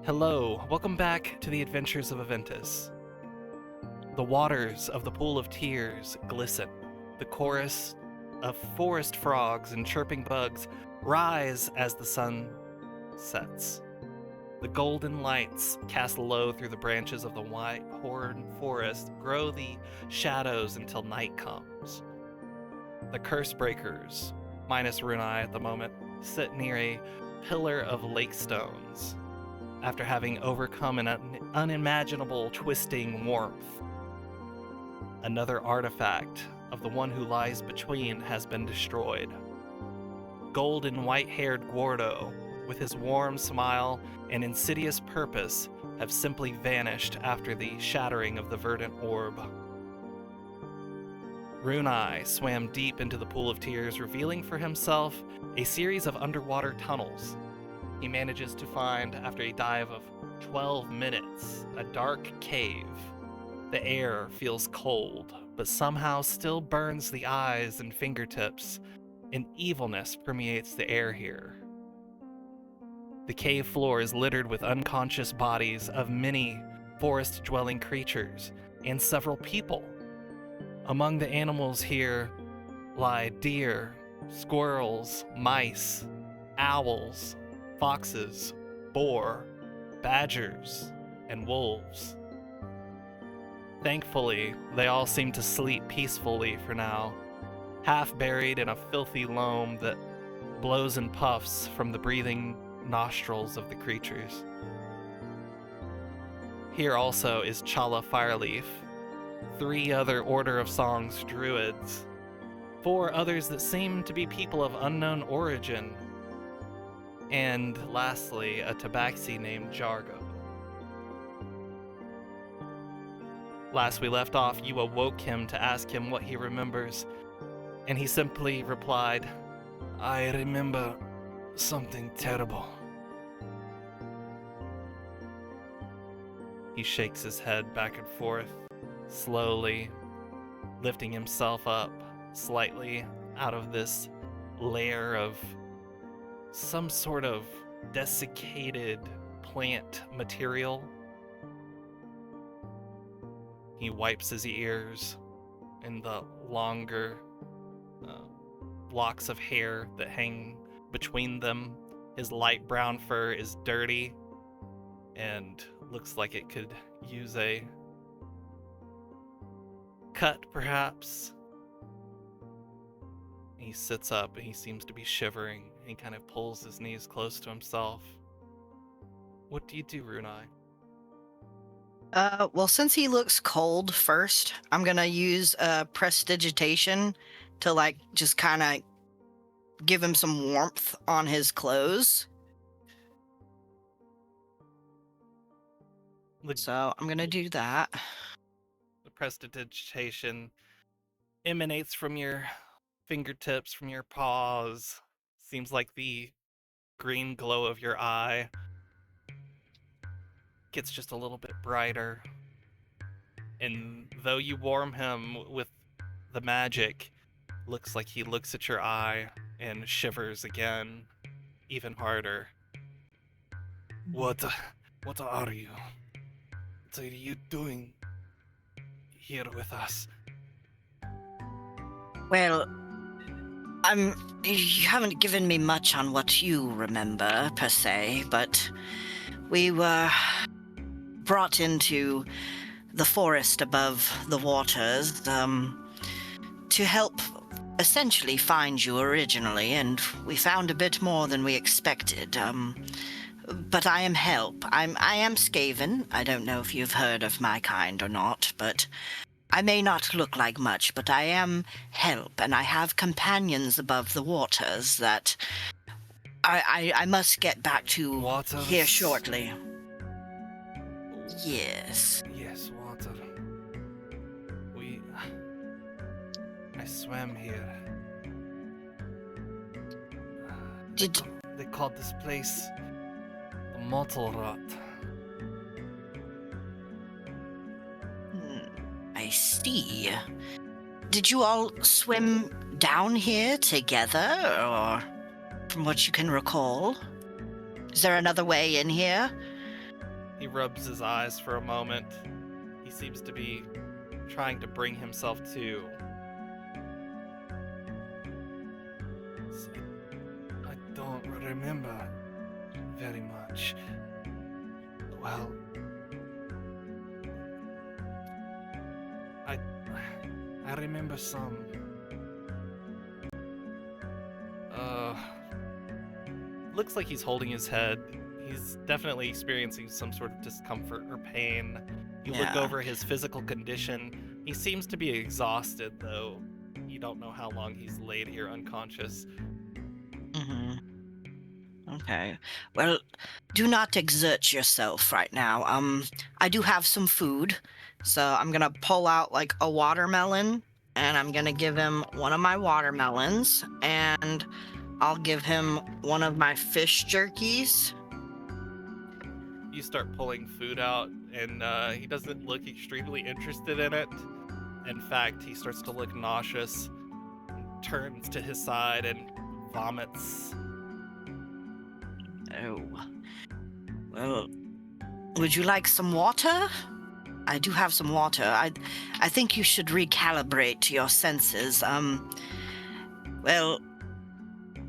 Hello, welcome back to the Adventures of Aventus. The waters of the Pool of Tears glisten. The chorus of forest frogs and chirping bugs rise as the sun sets. The golden lights cast low through the branches of the white horn forest grow the shadows until night comes. The curse breakers, minus Runai at the moment, sit near a pillar of lake stones after having overcome an unimaginable twisting warmth. Another artifact of the one who lies between has been destroyed. Golden white-haired Gordo, with his warm smile and insidious purpose, have simply vanished after the shattering of the verdant orb. Runai swam deep into the Pool of Tears, revealing for himself a series of underwater tunnels. He manages to find, after a dive of 12 minutes, a dark cave. The air feels cold, but somehow still burns the eyes and fingertips. An evilness permeates the air here. The cave floor is littered with unconscious bodies of many forest-dwelling creatures and several people. Among the animals here lie deer, squirrels, mice, owls, foxes, boar, badgers, and wolves. Thankfully, they all seem to sleep peacefully for now, half buried in a filthy loam that blows and puffs from the breathing nostrils of the creatures. Here also is Chala Fireleaf, 3 other Order of Songs druids, 4 others that seem to be people of unknown origin, and lastly, a tabaxi named Jargo. Last we left off, you awoke him to ask him what he remembers, and he simply replied, "I remember something terrible." He shakes his head back and forth, slowly, lifting himself up slightly out of this layer of some sort of desiccated plant material. He wipes his ears, and the longer locks of hair that hang between them. His light brown fur is dirty and looks like it could use a cut, perhaps. He sits up and he seems to be shivering. He kind of pulls his knees close to himself. What do you do, Runai? Well, since he looks cold first, I'm gonna use prestidigitation to just kind of give him some warmth on his clothes. So I'm gonna do that. The prestidigitation emanates from your fingertips, from your paws. Seems like the green glow of your eye gets just a little bit brighter. And though you warm him with the magic, looks like he looks at your eye and shivers again, even harder. What are you? What are you doing here with us? Well, you haven't given me much on what you remember per se, but we were brought into the forest above the waters to help essentially find you originally, and we found a bit more than we expected. But I am help. I am Skaven. I don't know if you've heard of my kind or not, but I may not look like much, but I am help, and I have companions above the waters that I must get back to Waters? here shortly. Yes. Yes, water. I swam here. They called this place the Mottle Rot. I see. Did you all swim down here together, or from what you can recall? Is there another way in here? He rubs his eyes for a moment. He seems to be trying to bring himself to. I don't remember very much. Well, I remember some. Looks like he's holding his head. He's definitely experiencing some sort of discomfort or pain. You look Yeah. over his physical condition. He seems to be exhausted, though. You don't know how long he's laid here unconscious. Mm-hmm. Okay. Well, do not exert yourself right now. I do have some food, so I'm gonna pull out like a watermelon, and I'm gonna give him one of my watermelons, and I'll give him one of my fish jerkies. You start pulling food out, and he doesn't look extremely interested in it. In fact, he starts to look nauseous, turns to his side, and vomits. Oh. Well, would you like some water? I do have some water. I think you should recalibrate your senses. Well,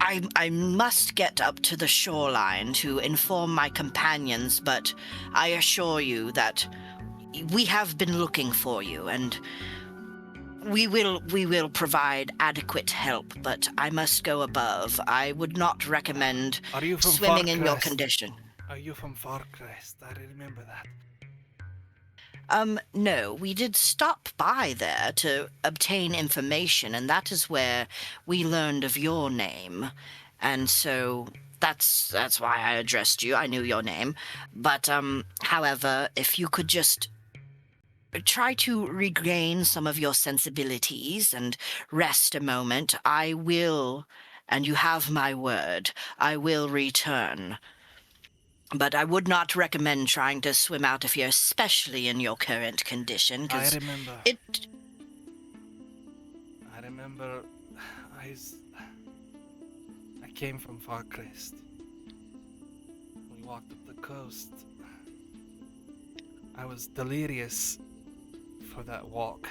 I must get up to the shoreline to inform my companions, but I assure you that we have been looking for you, and we will provide adequate help, but I must go above. I would not recommend Are you from swimming in your Farcrest? condition. Are you from Farcrest? I remember that. No, we did stop by there to obtain information, and that is where we learned of your name. And so that's why I addressed you. I knew your name. But however, if you could just try to regain some of your sensibilities and rest a moment, I will, and you have my word, I will return. But I would not recommend trying to swim out of here, especially in your current condition, I because remember. it. I remember. I came from Farcrest. We walked up the coast. I was delirious for that walk.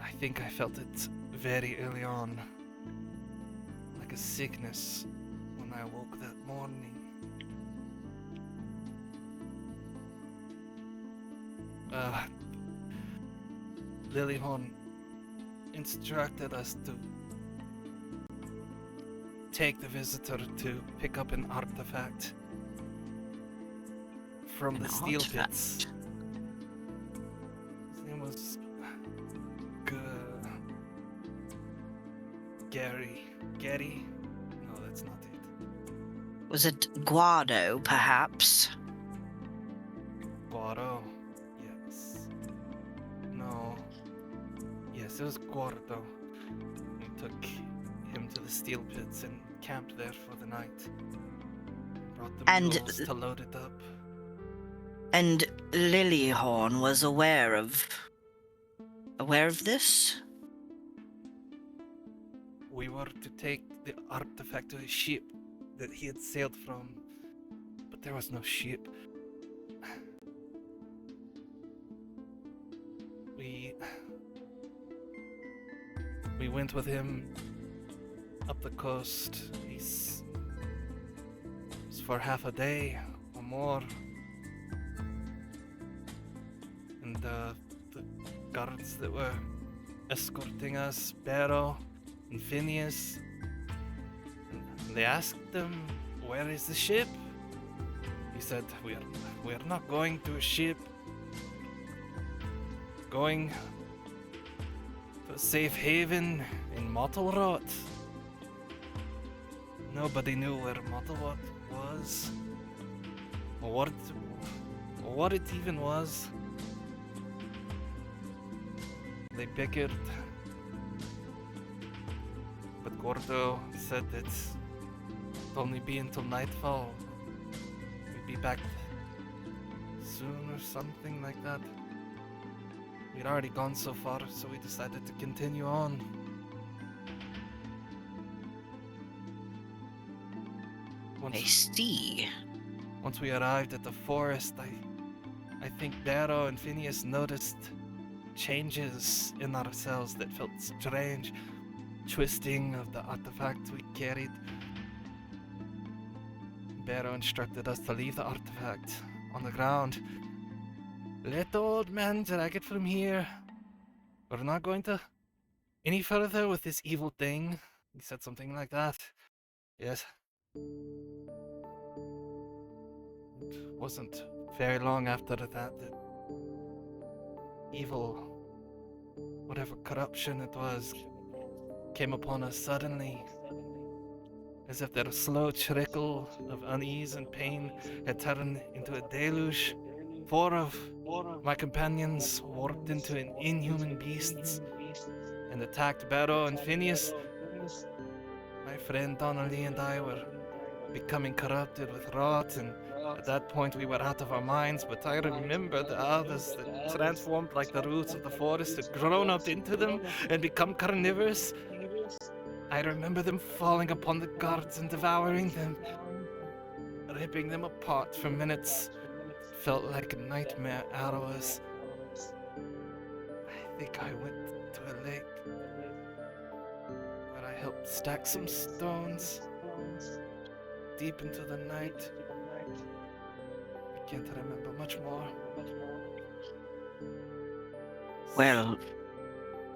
I think I felt it very early on, like a sickness when I woke that morning. Lilyhorn instructed us to take the visitor to pick up an artifact from the steel pits. His name was Gary? No, that's not it. Was it Guado, perhaps? Guardo? Yes. No. Yes, it was Guardo. We took him to the steel pits and camped there for the night. Brought the mules to load it up. And Lilyhorn was aware of this? We were to take the artifact to a ship that he had sailed from, but there was no ship. We went with him up the coast. It was for half a day or more. And the guards that were escorting us, Barrow and Phineas, and they asked him, "Where is the ship?" He said, "We're not going to a ship. Going to a safe haven in Mottlrot." Nobody knew where Mottlrot was, or what it even was. They bickered, but Gordo said that it'd only be until nightfall. We'd be back soon or something like that. We'd already gone so far, so we decided to continue on. I see. once we arrived at the forest, I think Darrow and Phineas noticed changes in ourselves that felt strange, twisting of the artifact we carried. Barrow instructed us to leave the artifact on the ground. Let the old man drag it from here. We're not going to any further with this evil thing. He said something like that. Yes. It wasn't very long after that evil, whatever corruption it was, came upon us suddenly, as if that slow trickle of unease and pain had turned into a deluge. 4 of my companions warped into inhuman beasts and attacked Barrow and Phineas. My friend Donnelly and I were becoming corrupted with rot, and at that point we were out of our minds, but I remember the others that transformed like the roots of the forest had grown up into them and become carnivorous. I remember them falling upon the guards and devouring them, ripping them apart for minutes. It felt like a nightmare arduous. I think I went to a lake where I helped stack some stones deep into the night. I can't remember much more. Well,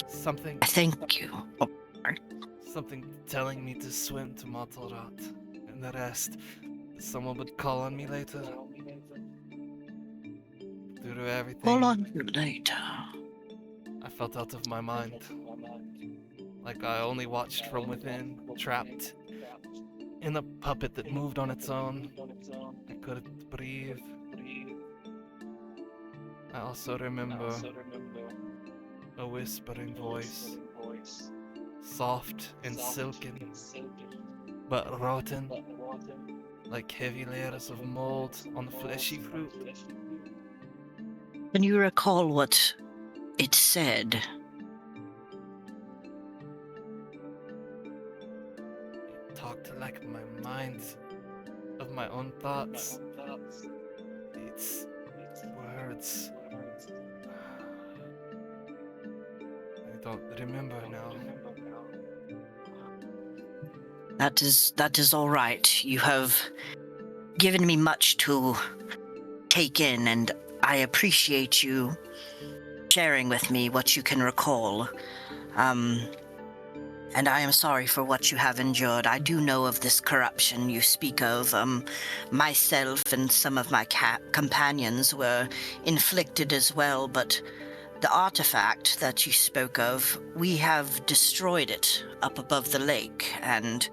Something thank you. Something telling me to swim to Motelrot, and the rest, someone would call on me later. Through everything, Call on you later. I felt out of my mind. Like I only watched from within, trapped in a puppet that moved on its own. I couldn't breathe. I also remember a whispering voice, soft and silken, but rotten, like heavy layers of mold on the fleshy fruit. Can you recall what it said? It talked like my mind of my own thoughts. Its words. I don't remember now. That is all right. You have given me much to take in, and I appreciate you sharing with me what you can recall. And I am sorry for what you have endured. I do know of this corruption you speak of. Myself and some of my companions were inflicted as well, but the artifact that you spoke of, we have destroyed it up above the lake, and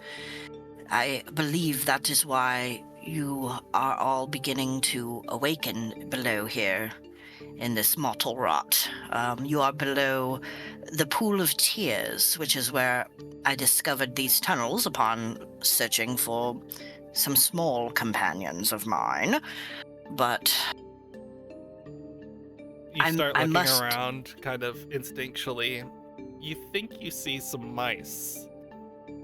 I believe that is why you are all beginning to awaken below here in this mortal rot. You are below the Pool of Tears, which is where I discovered these tunnels upon searching for some small companions of mine. But You start I looking must... around kind of instinctually. You think you see some mice.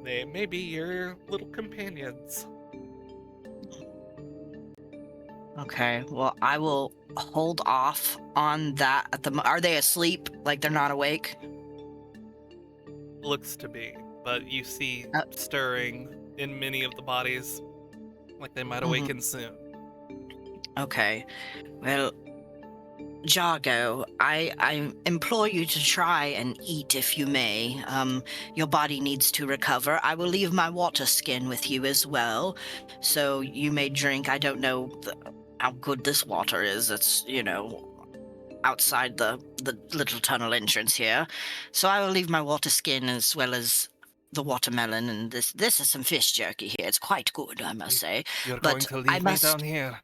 They may be your little companions. Okay, well, I will hold off on that at the Are they asleep? Like they're not awake? Looks to be, but you see Uh, stirring in many of the bodies, like they might awaken soon. Okay, well, Jargo, I implore you to try and eat if you may. Your body needs to recover. I will leave my water skin with you as well, so you may drink. I don't know how good this water is. It's, outside the little tunnel entrance here. So I will leave my water skin as well as the watermelon, and this is some fish jerky here. It's quite good, I must say. You're But going to I leave me must down here.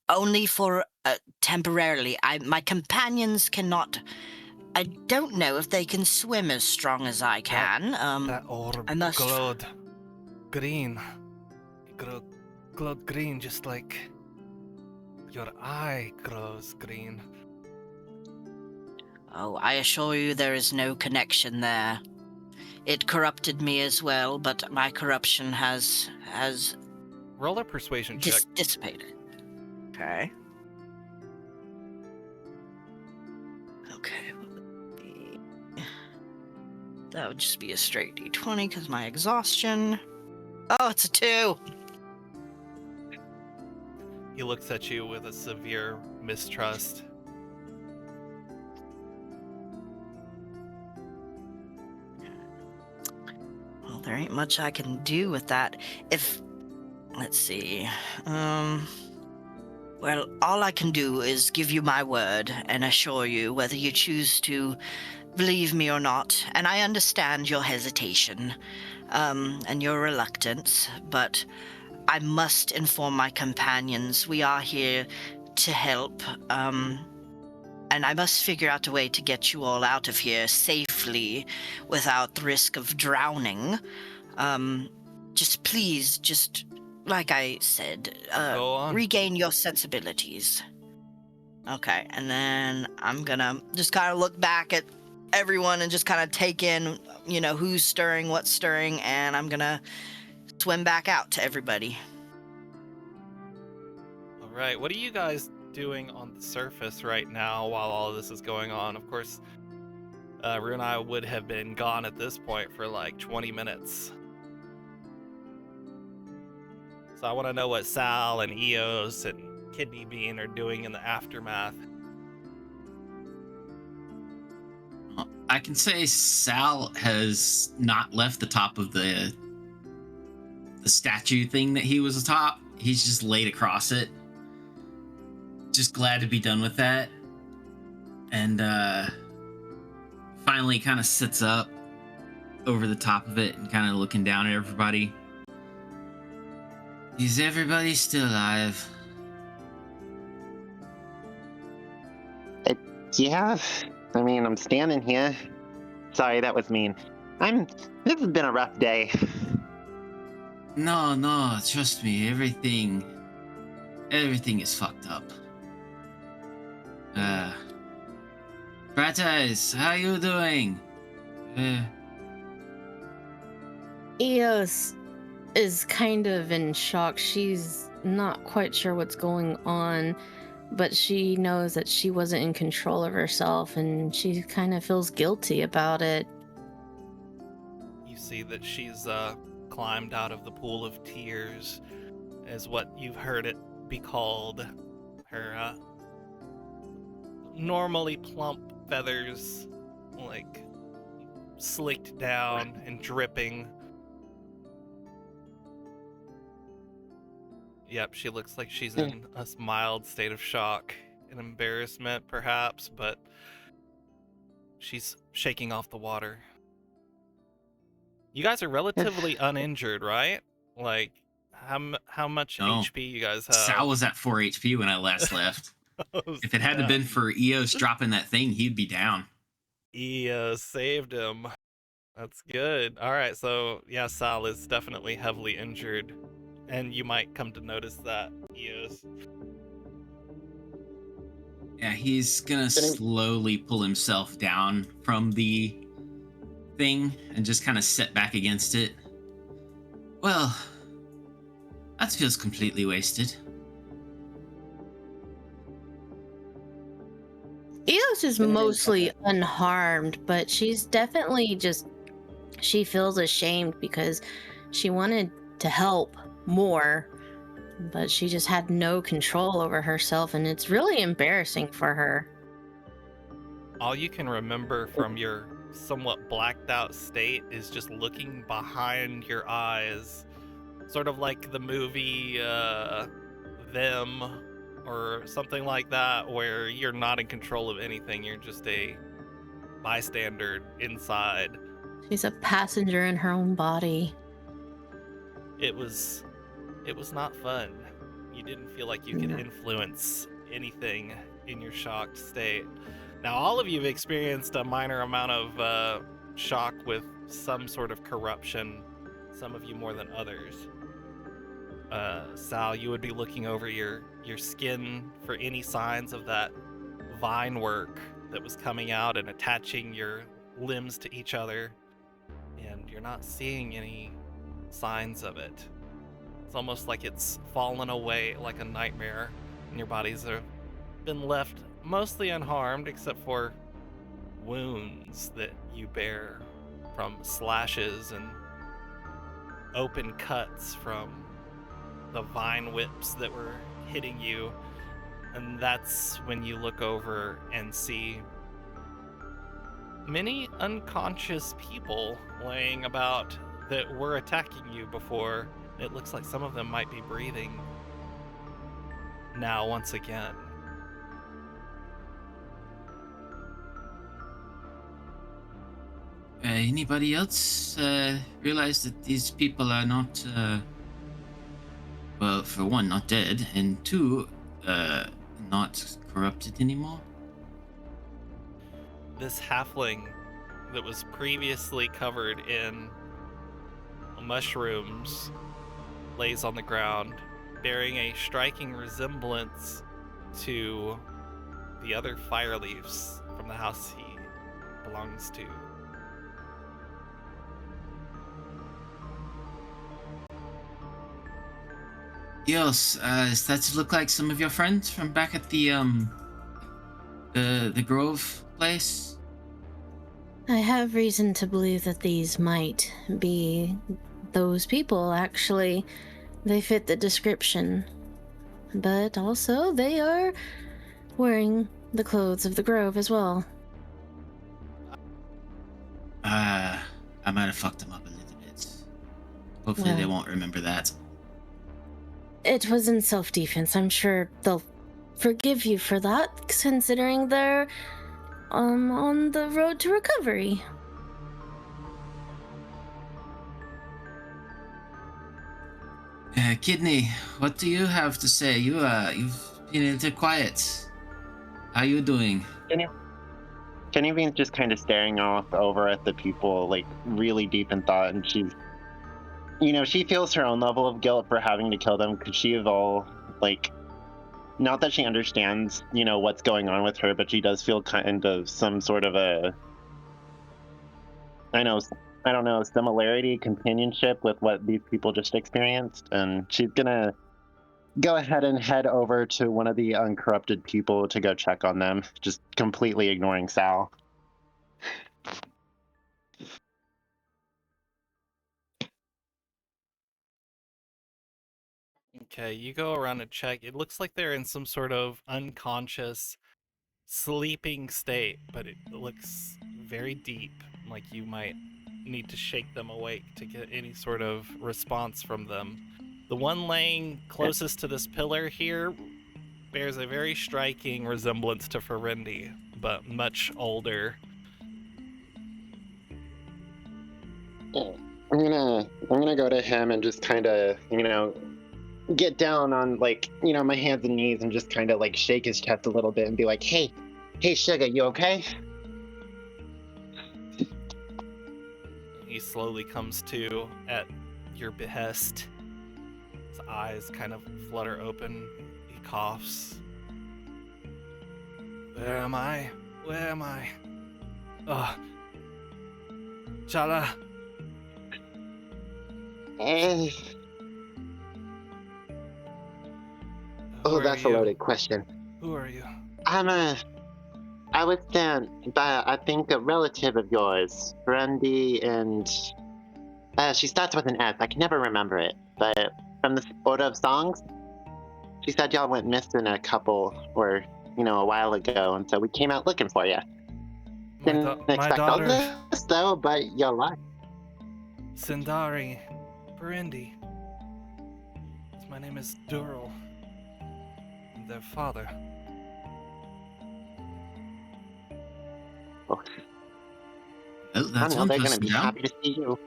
only for temporarily. My companions cannot. I don't know if they can swim as strong as I can. That orb I must. glowed green. It glowed green just like your eye glows green. Oh, I assure you there is no connection there. It corrupted me as well, but my corruption has Roll a persuasion check. Dissipated. Okay. Okay. That would just be a straight d20 because my exhaustion. Oh, it's a 2. He looks at you with a severe mistrust. Well, there ain't much I can do with that. Let's see. Well, all I can do is give you my word and assure you whether you choose to believe me or not. And I understand your hesitation, and your reluctance, but I must inform my companions we are here to help, and I must figure out a way to get you all out of here safely without the risk of drowning. Please, like I said, Go on. regain your sensibilities. Okay, and then I'm gonna just kind of look back at everyone and just kind of take in, who's stirring, what's stirring, and I'm gonna swim back out to everybody. All right, what are you guys doing on the surface right now while all of this is going on? Of course, Rue and I would have been gone at this point for like 20 minutes. So I want to know what Sal and Eos and Kidney Bean are doing in the aftermath. I can say Sal has not left the top of the statue thing that he was atop. He's just laid across it. Just glad to be done with that. And finally kind of sits up over the top of it and kind of looking down at everybody. Is everybody still alive? Yeah, I mean, I'm standing here. Sorry, that was mean. This has been a rough day. No, trust me, everything is fucked up. Bright Eyes, how you doing? Eos is kind of in shock. She's not quite sure what's going on, but she knows that she wasn't in control of herself, and she kind of feels guilty about it. You see that she's climbed out of the pool of tears, is what you've heard it be called. Her normally plump feathers, like, slicked down and dripping. Yep, she looks like she's in a mild state of shock and embarrassment, perhaps, but she's shaking off the water. You guys are relatively uninjured, right? Like, how much No. HP you guys have? Sal was at 4 HP when I last left. If it hadn't been for Eos dropping that thing, he'd be down. Eos saved him. That's good. All right, so yeah, Sal is definitely heavily injured, and you might come to notice that, Eos. Yeah, he's gonna slowly pull himself down from the thing and just kind of sit back against it. Well, that feels completely wasted. Eos is mostly unharmed, but she's definitely she feels ashamed because she wanted to help more, but she just had no control over herself, and it's really embarrassing for her. All you can remember from your somewhat blacked out state is just looking behind your eyes, sort of like the movie Them or something like that, where you're not in control of anything, you're just a bystander inside. She's a passenger in her own body. It was not fun. You didn't feel like you could influence anything in your shocked state. Now, all of you have experienced a minor amount of shock with some sort of corruption, some of you more than others. Sal, you would be looking over your skin for any signs of that vine work that was coming out and attaching your limbs to each other, and you're not seeing any signs of it. It's almost like it's fallen away like a nightmare, and your bodies have been left mostly unharmed except for wounds that you bear from slashes and open cuts from the vine whips that were hitting you. And that's when you look over and see many unconscious people laying about that were attacking you before. It looks like some of them might be breathing now once again. Anybody else realize that these people are not, well, for one, not dead, and two, not corrupted anymore? This halfling that was previously covered in mushrooms lays on the ground, bearing a striking resemblance to the other Fireleafs from the house he belongs to. Yes, does that look like some of your friends from back at the Grove place? I have reason to believe that these might be those people, actually. They fit the description. But also, they are wearing the clothes of the Grove as well. I might have fucked them up a little bit. Hopefully they Well. won't remember that. It was in self-defense. I'm sure they'll forgive you for that, considering they're on the road to recovery. Kidney, what do you have to say? You've been a little quiet. How you doing? Genevieve's just kind of staring off over at the people, like really deep in thought, and she feels her own level of guilt for having to kill them, because she is all like, not that she understands, what's going on with her, but she does feel kind of some sort of I don't know, similarity, companionship with what these people just experienced, and she's gonna go ahead and head over to one of the uncorrupted people to go check on them, just completely ignoring Sal. Okay, you go around and check. It looks like they're in some sort of unconscious, sleeping state, but it looks very deep, like you might need to shake them awake to get any sort of response from them. The one laying closest to this pillar here bears a very striking resemblance to Ferendi, but much older. I'm gonna go to him and just kind of, get down on, like, my hands and knees and just kind of like shake his chest a little bit and be like, hey sugar, you okay? He slowly comes to at your behest. His eyes kind of flutter open. He coughs. Where am I? Where am I? Oh. Chala. Eh, Who oh, are that's a you? loaded question. Who are you? I was sent by, I think, a relative of yours, Brandy, and she starts with an S. I can never remember it, but from the order of songs, she said y'all went missing a while ago, and so we came out looking for you. Didn't My expect all daughter, this, though, but you're alive. Sindari, Burundi. My name is Dural. I'm their father. Oh, Well, I that's know one they're gonna person be down. happy to see you.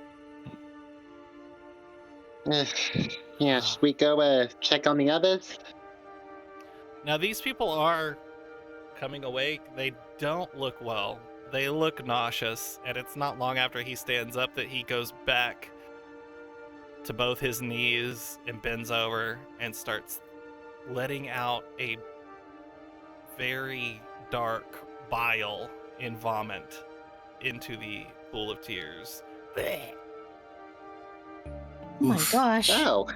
Yeah, should we go check on the others? Now these people are coming awake. They don't look well. They look nauseous, and it's not long after he stands up that he goes back to both his knees and bends over and starts letting out a very dark bile in vomit into the pool of tears. Oh my Oof. gosh. Oh,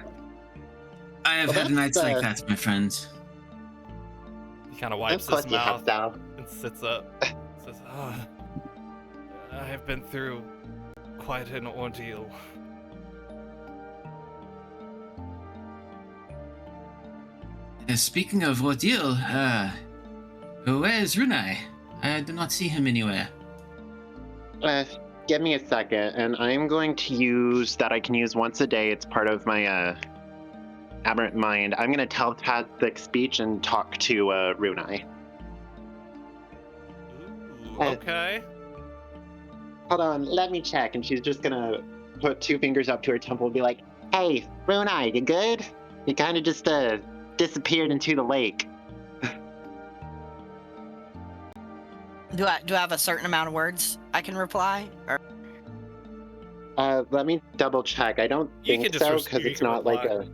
I have Well, had nights like that's, that, my friend. He kind of of wipes course his you have, mouth Sal. and sits up. Says, I have been through quite an ordeal. Speaking of ordeal, where is Runai? I do not see him anywhere. Uh, give me a second, and I'm going to use that I can use once a day. It's part of my aberrant mind. I'm going to telepathic speech and talk to Runai. Ooh, okay. Hold on, let me check. And she's just going to put two fingers up to her temple and be like, hey, Runai, you good? You kind of just disappeared into the lake. Do I have a certain amount of words I can reply? Or Let me double check. I don't You think can just so, res- because you it's can not like reply.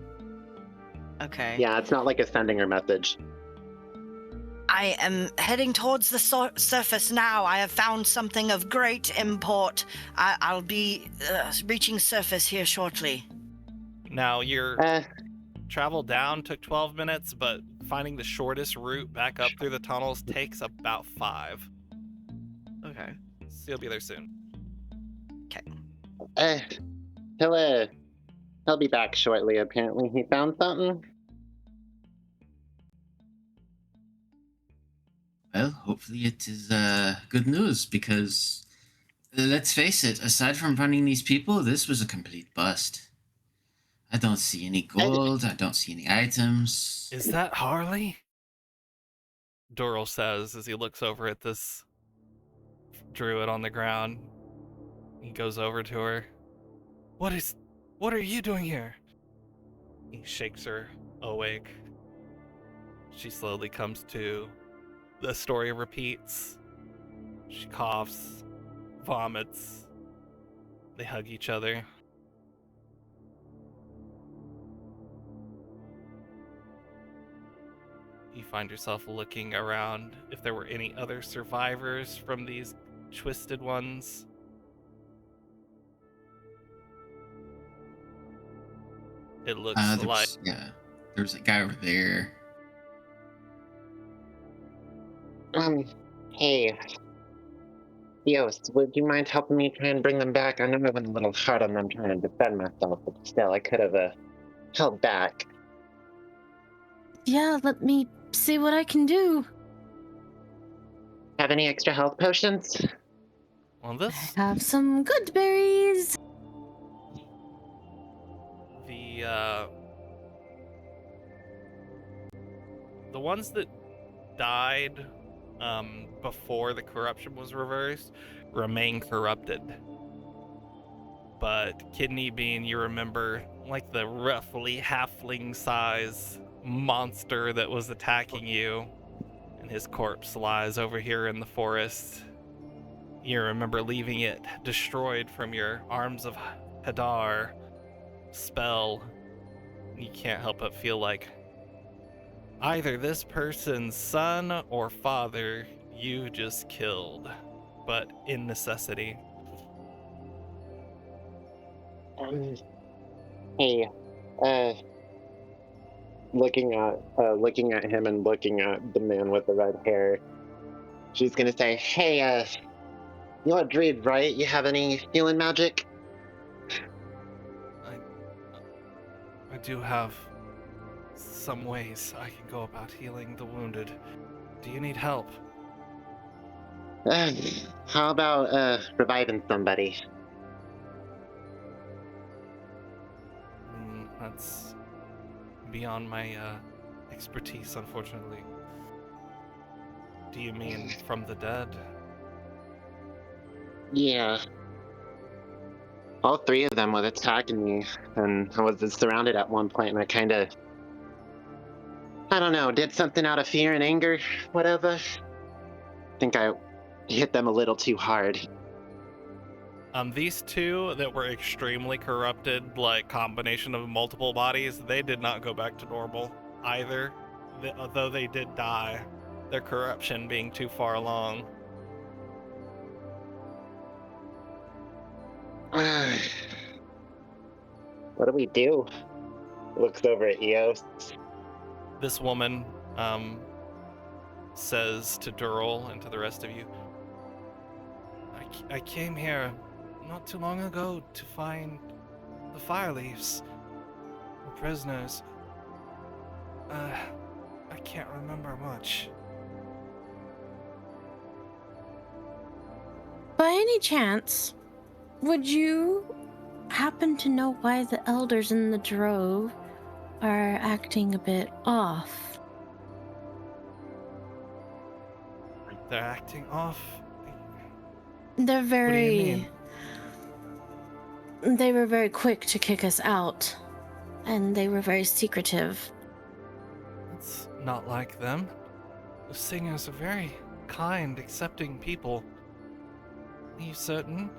okay. Yeah, it's not like a sending her message. I am heading towards the surface now. I have found something of great import. I'll be reaching surface here shortly. Now, your Uh, travel down took 12 minutes, but finding the shortest route back up through the tunnels takes about 5. Okay. So you'll be there soon. uh, he'll be back shortly, apparently. He found something? Well, hopefully it is good news, because let's face it, aside from finding these people, this was a complete bust. I don't see any gold, I don't see any items. Is that Harley? Doral says as he looks over at this druid on the ground. He goes over to her. What are you doing here? He shakes her awake. She slowly comes to. The story repeats. She coughs, vomits. They hug each other. You find yourself looking around if there were any other survivors from these twisted ones. It looks like There was a guy over there. Hey, Yost, would you mind helping me try and bring them back? I know I went a little hard on them trying to defend myself, but still, I could have held back. Yeah, let me see what I can do. Have any extra health potions? well, I have some good berries. The ones that died before the corruption was reversed remain corrupted. But Kidney Bean, you remember, like the roughly halfling size monster that was attacking you, and his corpse lies over here in the forest. You remember leaving it destroyed from your Arms of Hadar spell. You can't help but feel like either this person's son or father you just killed, but in necessity. Hey, looking at him and looking at the man with the red hair, she's gonna say, "Hey, you're a druid, right? You have any healing magic?" I do have some ways I can go about healing the wounded. Do you need help? How about reviving somebody? That's beyond my expertise, unfortunately. Do you mean from the dead? Yeah. All three of them were attacking me, and I was surrounded at one point, and I don't know, did something out of fear and anger, whatever. I think I hit them a little too hard. These two that were extremely corrupted, like combination of multiple bodies, they did not go back to normal either, though they did die, their corruption being too far along. What do we do? looks over at Eos. This woman says to Durrell and to the rest of you, I came here not too long ago to find the Fireleafs, the prisoners. I can't remember much. By any chance, would you happen to know why the elders in the drove are acting a bit off? They're acting off? They're What do you very... mean? They were very quick to kick us out, and they were very secretive. It's not like them. The singers are very kind, accepting people. Are you certain?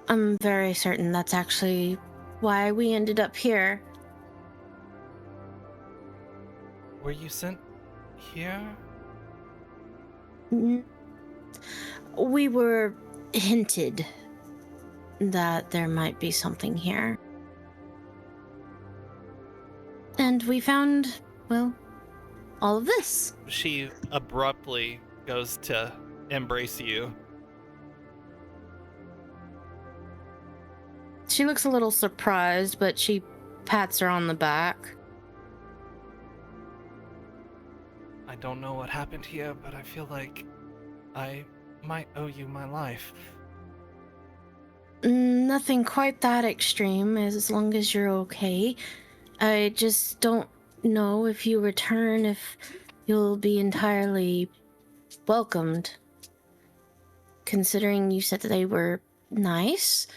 I'm very certain that's actually why we ended up here. Were you sent here? We were hinted that there might be something here. And we found, well, all of this. She abruptly goes to embrace you. She looks a little surprised, but she pats her on the back. I don't know what happened here, but I feel like I might owe you my life. Nothing quite that extreme, as long as you're okay. I just don't know if you return, if you'll be entirely welcomed. Considering you said that they were nice,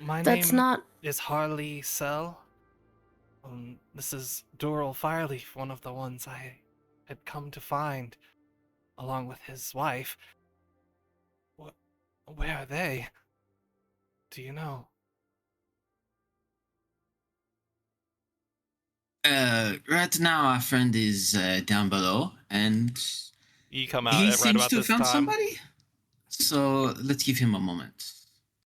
My that's name not... is Harley Sell. This is Durrell Fireleaf, one of the ones I had come to find, along with his wife. Where are they? Do you know? Right now our friend is down below, and You come out he right seems about to have this found time. somebody. So let's give him a moment.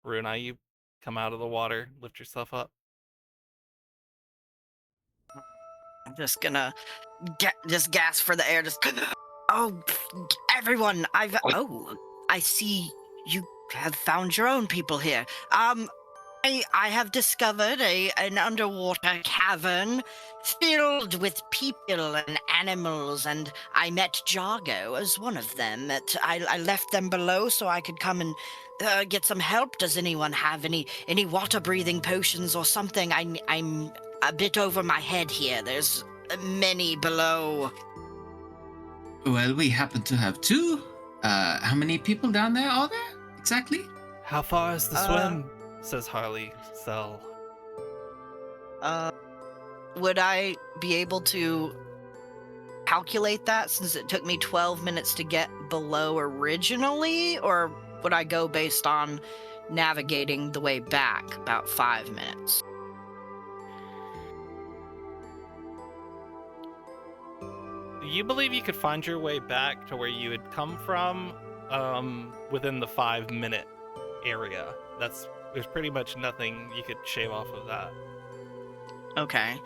Runa, you come out of the water, lift yourself up. I'm just gonna just gasp for the air. Just oh, everyone! I see you have found your own people here. I have discovered an underwater cavern filled with people and animals, and I met Jargo as one of them. I left them below so I could come and get some help. Does anyone have any water-breathing potions or something? I'm a bit over my head here. There's many below. Well, we happen to have two. How many people down there are there exactly? How far is the swim? Says Harley Sell. Would I be able to calculate that since it took me 12 minutes to get below originally, or would I go based on navigating the way back about 5 minutes? You believe you could find your way back to where you had come from within the 5-minute area. There's pretty much nothing you could shave off of that. Okay.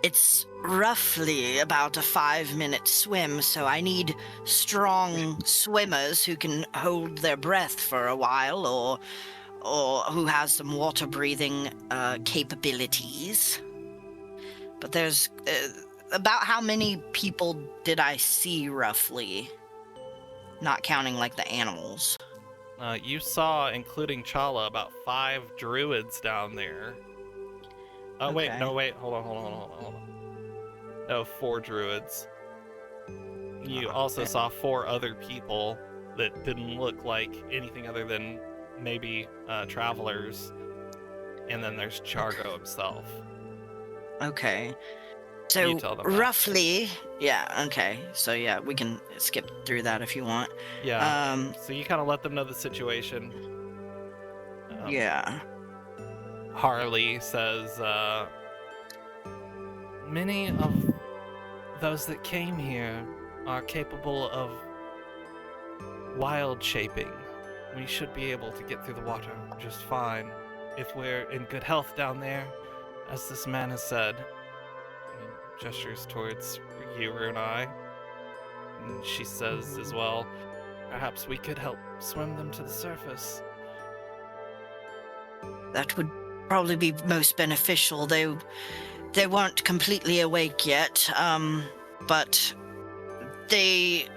It's roughly about a 5-minute swim, so I need strong swimmers who can hold their breath for a while, or who has some water breathing capabilities. But there's about how many people did I see roughly? Not counting like the animals. You saw, including Chala, about 5 druids down there. Oh, wait, Okay. no, wait, hold on. No, 4 druids. You also Okay. saw 4 other people that didn't look like anything other than maybe travelers. And then there's Chargo himself. Okay. You So tell them that. roughly, yeah, okay. So yeah, we can skip through that if you want. Yeah. So you kind of let them know the situation. Yeah. Harley says, many of those that came here are capable of wild shaping. We should be able to get through the water just fine if we're in good health down there, as this man has said. gestures towards you, Runai. And she says as well, perhaps we could help swim them to the surface. That would probably be most beneficial. They weren't completely awake yet, but they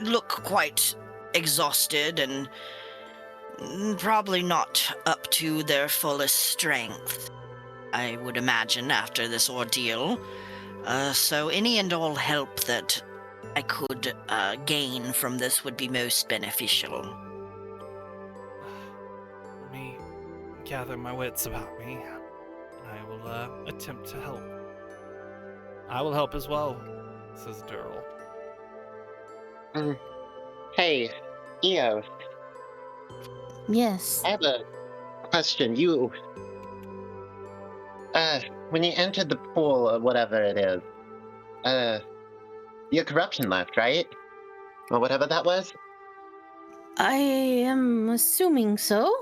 look quite exhausted and probably not up to their fullest strength, I would imagine, after this ordeal. So any and all help that I could gain from this would be most beneficial. Let me gather my wits about me, and I will attempt to help. I will help as well, says Durrell. Hey, Eos, Yes. I have a question. When you entered the pool or whatever it is, your corruption left, right? Or whatever that was? I am assuming so.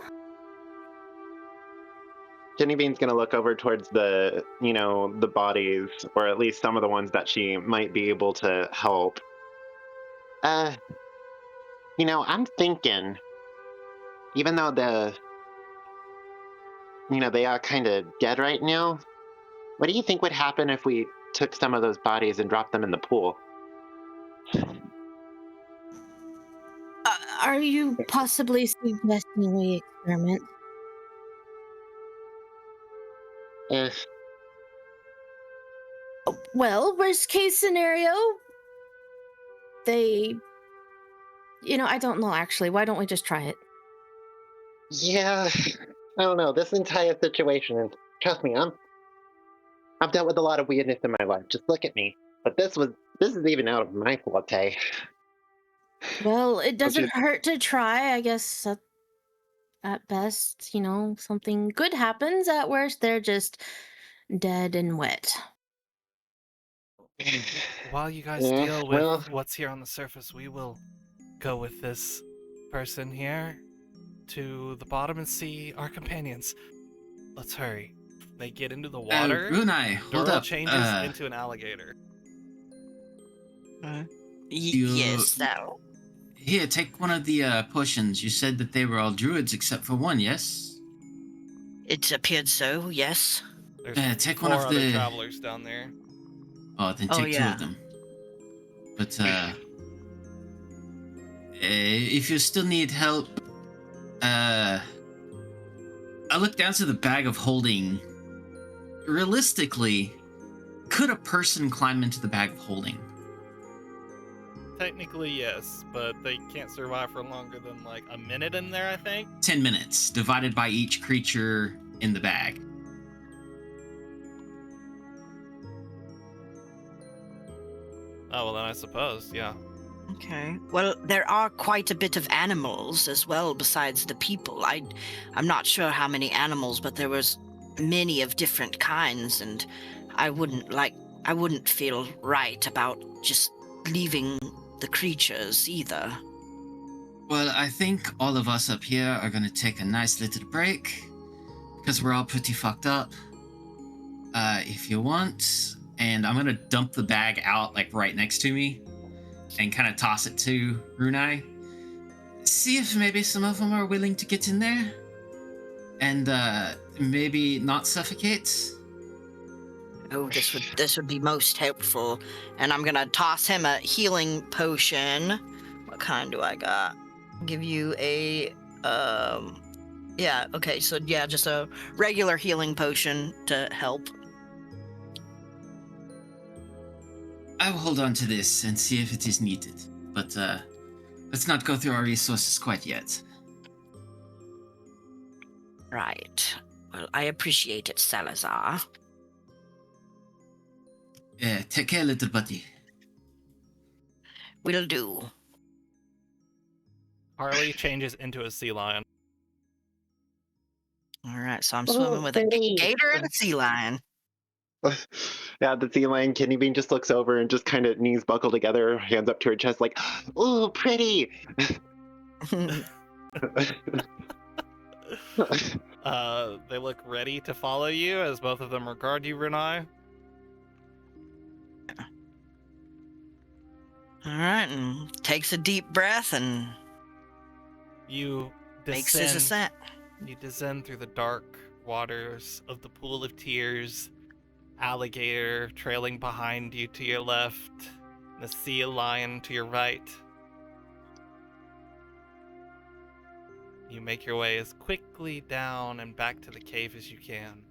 Jenny Bean's gonna look over towards the bodies, or at least some of the ones that she might be able to help. I'm thinking, even though they are kind of dead right now, what do you think would happen if we took some of those bodies and dropped them in the pool? Are you possibly suggesting we experiment? If Well, worst case scenario, they. I don't know actually. Why don't we just try it? Yeah, I don't know. This entire situation, and trust me, I've dealt with a lot of weirdness in my life. Just look at me. But this is even out of my forte. Well, it doesn't just- hurt to try, I guess. At best, something good happens. At worst, they're just dead and wet. While you guys Yeah, deal with well- what's here on the surface, we will go with this person here to the bottom and see our companions. Let's hurry. They get into the water. Runai, hold Durrell up. changes into an alligator. Yes, that'll. Here, take one of the potions. You said that they were all druids except for one, yes? It appeared so, yes. There's take four one of other the- travelers down there. Oh, then Oh, take two yeah. of them. But, if you still need help, I look down to the bag of holding. Realistically, could a person climb into the bag of holding? Technically, yes, but they can't survive for longer than like a minute in there, I think. 10 minutes, divided by each creature in the bag. Oh, well, then I suppose, yeah. Okay. Well, there are quite a bit of animals as well besides the people. I'm not sure how many animals, but there was many of different kinds, and I wouldn't feel right about just leaving the creatures either. Well, I think all of us up here are gonna take a nice little break, because we're all pretty fucked up. If you want, and I'm gonna dump the bag out like right next to me, and kind of toss it to Runai. See if maybe some of them are willing to get in there, and maybe not suffocate. Oh, this would be most helpful. And I'm gonna toss him a healing potion. What kind do I got? Give you a yeah, okay, so yeah, just a regular healing potion to help. I will hold on to this and see if it is needed, but let's not go through our resources quite yet. Right. Well, I appreciate it, Salazar. Yeah, take care, little buddy. Will do. Harley changes into a sea lion. All right, so I'm Oh, swimming with a Betty. gator and a sea lion. Yeah, the sea lion Kidney Bean just looks over and just kind of knees buckle together, hands up to her chest, like, "Ooh, pretty." They look ready to follow you as both of them regard you, Renai. All right, and takes a deep breath and You makes his descend. ascent. You descend through the dark waters of the Pool of Tears, alligator trailing behind you to your left, the sea lion to your right. You make your way as quickly down and back to the cave as you can.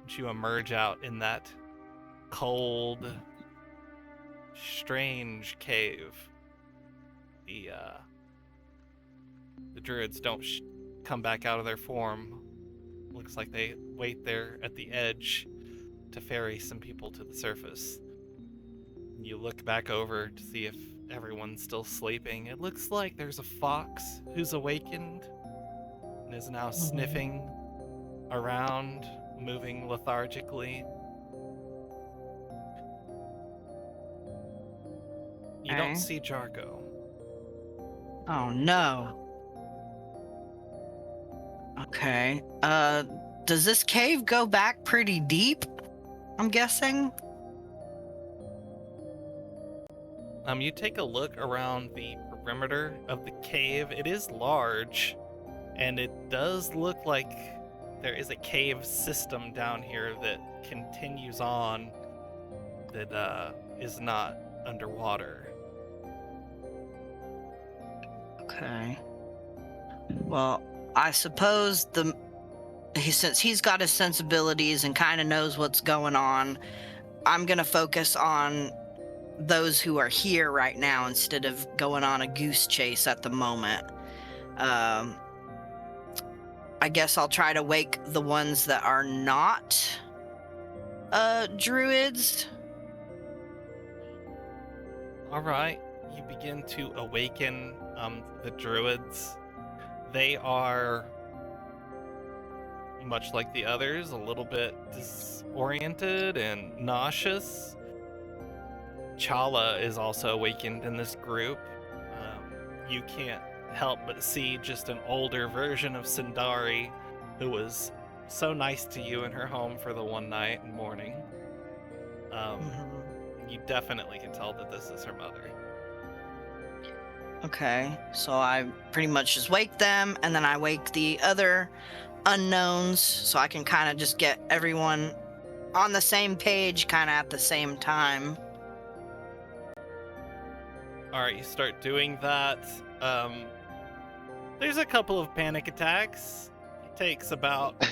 As you emerge out in that cold, strange cave, the druids don't come back out of their form. Looks like they wait there at the edge to ferry some people to the surface. You look back over to see if everyone's still sleeping. It looks like there's a fox who's awakened and is now sniffing around, moving lethargically. You don't Okay. see Jargo. Oh no. Okay. Does this cave go back pretty deep? I'm guessing. You take a look around the perimeter of the cave. It is large, and it does look like there is a cave system down here that continues on that is not underwater. Okay. Well, I suppose since he's got his sensibilities and kind of knows what's going on, I'm gonna focus on those who are here right now instead of going on a goose chase at the moment. I guess I'll try to wake the ones that are not druids. All right, you begin to awaken the druids. They are, much like the others, a little bit disoriented and nauseous. Chala is also awakened in this group. You can't help but see just an older version of Sindari, who was so nice to you in her home for the one night and morning. You definitely can tell that this is her mother. Okay, so I pretty much just wake them, and then I wake the other unknowns, so I can kind of just get everyone on the same page kind of at the same time. All right, you start doing that. There's a couple of panic attacks. It takes about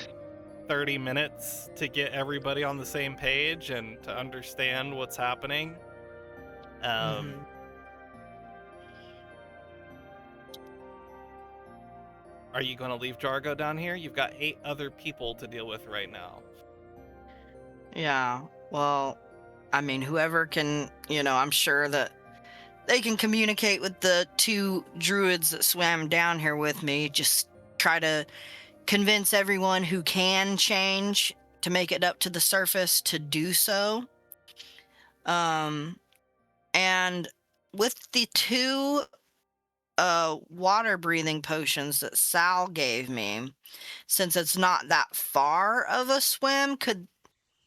30 minutes to get everybody on the same page and to understand what's happening. Are you going to leave Jargo down here? You've got 8 other people to deal with right now. Yeah, well, I mean, whoever can, I'm sure that they can communicate with the 2 druids that swam down here with me. Just try to convince everyone who can change to make it up to the surface to do so. And with the 2 water breathing potions that Sal gave me, since it's not that far of a swim,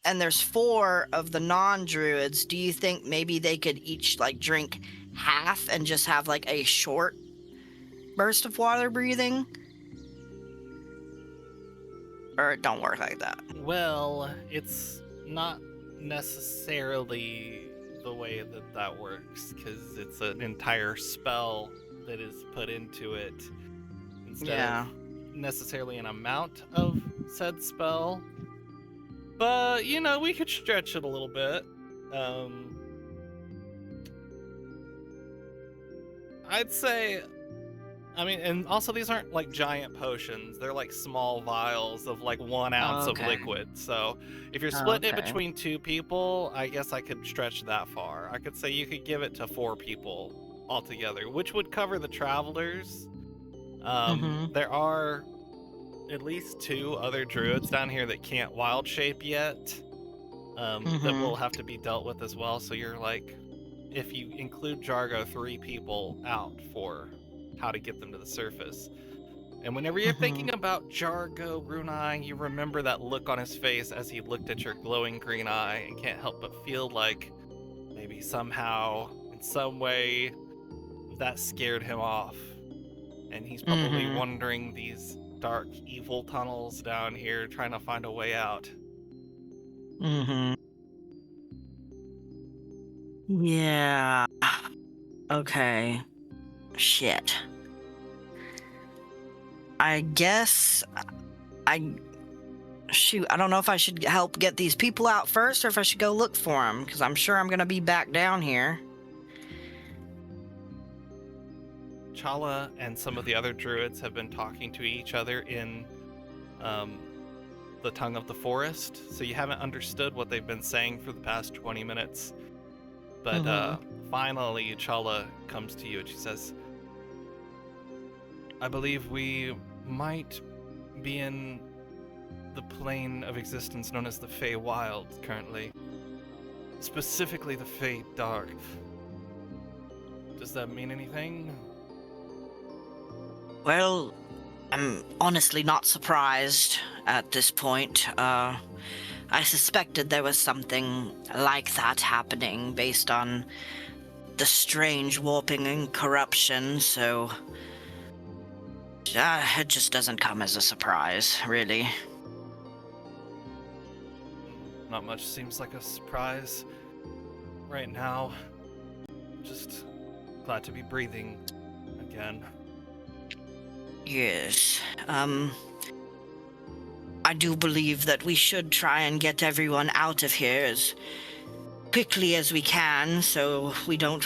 and there's 4 of the non-druids, do you think maybe they could each drink half and just have a short burst of water breathing? Or it don't work like that? Well, it's not necessarily the way that works, because it's an entire spell that is put into it instead of necessarily an amount of said spell. But, we could stretch it a little bit. I'd say, and also these aren't giant potions. They're small vials of 1 ounce of liquid. So if you're splitting it between 2 people, I guess I could stretch that far. I could say you could give it to 4 people altogether, which would cover the travelers. There are at least 2 other druids down here that can't wild shape yet, that will have to be dealt with as well. So you're if you include Jargo, 3 people out for how to get them to the surface. And whenever you're thinking about Jargo, Brunei, you remember that look on his face as he looked at your glowing green eye and can't help but feel like maybe somehow, in some way, that scared him off. And he's probably wandering these dark, evil tunnels down here, trying to find a way out. Yeah. Okay. Shit. I guess shoot, I don't know if I should help get these people out first or if I should go look for them, because I'm sure I'm gonna be back down here. Chala and some of the other druids have been talking to each other in the tongue of the forest, so you haven't understood what they've been saying for the past 20 minutes. But finally, Chala comes to you and she says, I believe we might be in the plane of existence known as the Fey Wild currently. Specifically the Fey Dark. Does that mean anything? Well, I'm honestly not surprised at this point. I suspected there was something like that happening based on the strange warping and corruption, so it just doesn't come as a surprise, really. Not much seems like a surprise right now. Just glad to be breathing again. Yes, I do believe that we should try and get everyone out of here as quickly as we can so we don't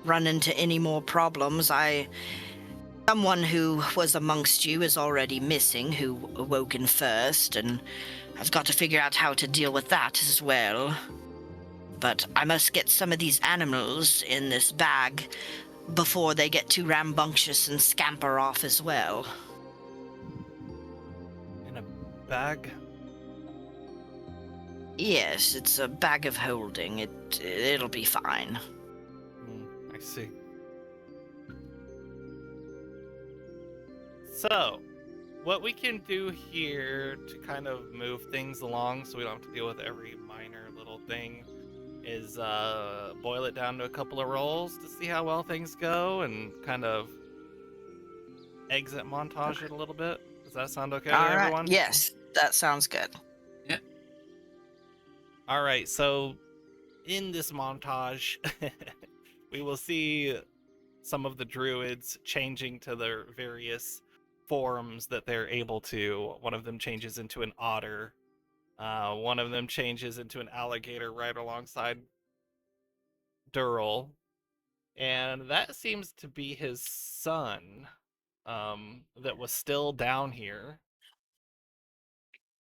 run into any more problems. Someone who was amongst you is already missing, who awoken first, and I've got to figure out how to deal with that as well. But I must get some of these animals in this bag before they get too rambunctious and scamper off as well. In a bag? Yes, it's a bag of holding. It'll be fine. I see. So, what we can do here to kind of move things along so we don't have to deal with every minor little thing is boil it down to a couple of rolls to see how well things go and kind of exit montage it a little bit. Does that sound okay to everyone? Yes, that sounds good. Yep. All right, so in this montage, we will see some of the druids changing to their various forms that they're able to. One of them changes into an otter. One of them changes into an alligator right alongside Durrell. And that seems to be his son that was still down here,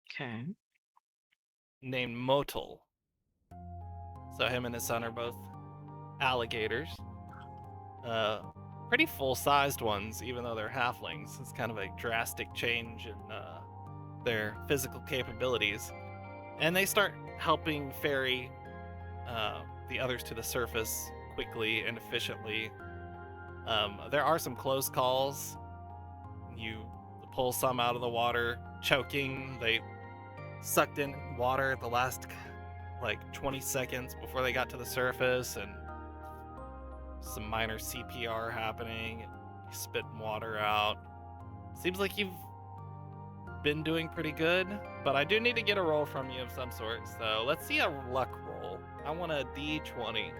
Okay. named Motul. So him and his son are both alligators. Pretty full-sized ones, even though they're halflings. It's kind of a drastic change in their physical capabilities. And they start helping ferry the others to the surface quickly and efficiently. There are some close calls. You pull some out of the water, choking. They sucked in water at the last 20 seconds before they got to the surface, and some minor CPR happening, spitting water out. Seems like you've been doing pretty good, but I do need to get a roll from you of some sort, so let's see a luck roll. I want a D20.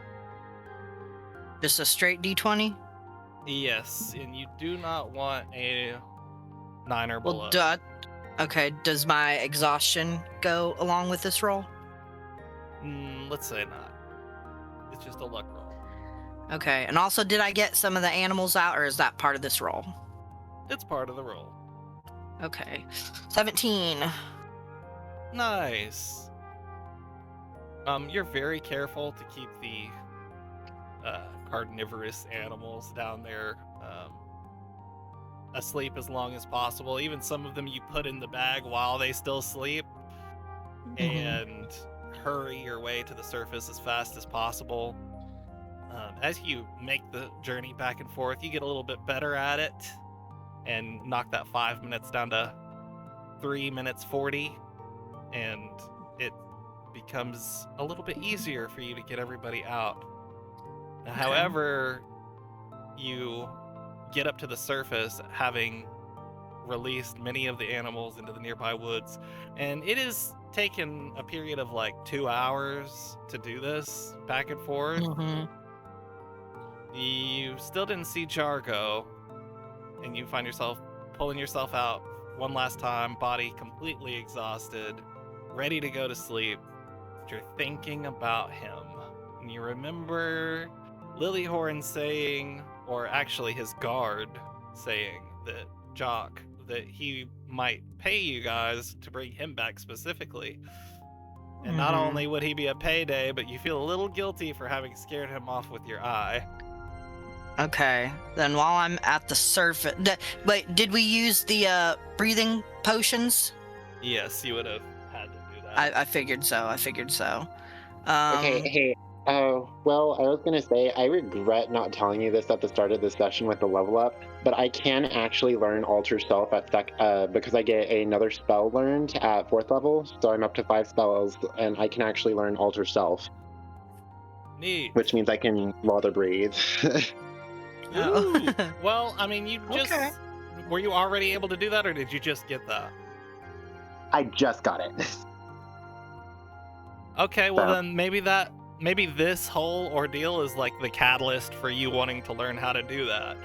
Just a straight D20? Yes, and you do not want a 9 or below. Well, okay, does my exhaustion go along with this roll? Let's say not. It's just a luck roll. Okay, and also, did I get some of the animals out, or is that part of this roll? It's part of the roll. Okay. 17. Nice. You're very careful to keep the carnivorous animals down there asleep as long as possible. Even some of them you put in the bag while they still sleep, and hurry your way to the surface as fast as possible. As you make the journey back and forth, you get a little bit better at it and knock that 5 minutes down to 3 minutes 40, and it becomes a little bit easier for you to get everybody out. However, you get up to the surface having released many of the animals into the nearby woods, and it has taken a period of like 2 hours to do this back and forth. Mm-hmm. You still didn't see Jargo, and you find yourself pulling yourself out one last time, body completely exhausted, ready to go to sleep. But you're thinking about him, and you remember Lilyhorn saying, or actually his guard saying, that Jock, that he might pay you guys to bring him back specifically. And not only would he be a payday, but you feel a little guilty for having scared him off with your eye. Okay, then while I'm at the surface, wait, did we use the breathing potions? Yes, you would have had to do that. I figured so. Okay, hey. Well, I was gonna say, I regret not telling you this at the start of the session with the level up, but I can actually learn Alter Self at because I get another spell learned at 4th level, so I'm up to 5 spells, and I can actually learn Alter Self, Neat. which means I can rather breathe. Ooh. Well, I mean, you just... Okay. Were you already able to do that, or did you just get that? I just got it. Okay, well So. then maybe this whole ordeal is like the catalyst for you wanting to learn how to do that.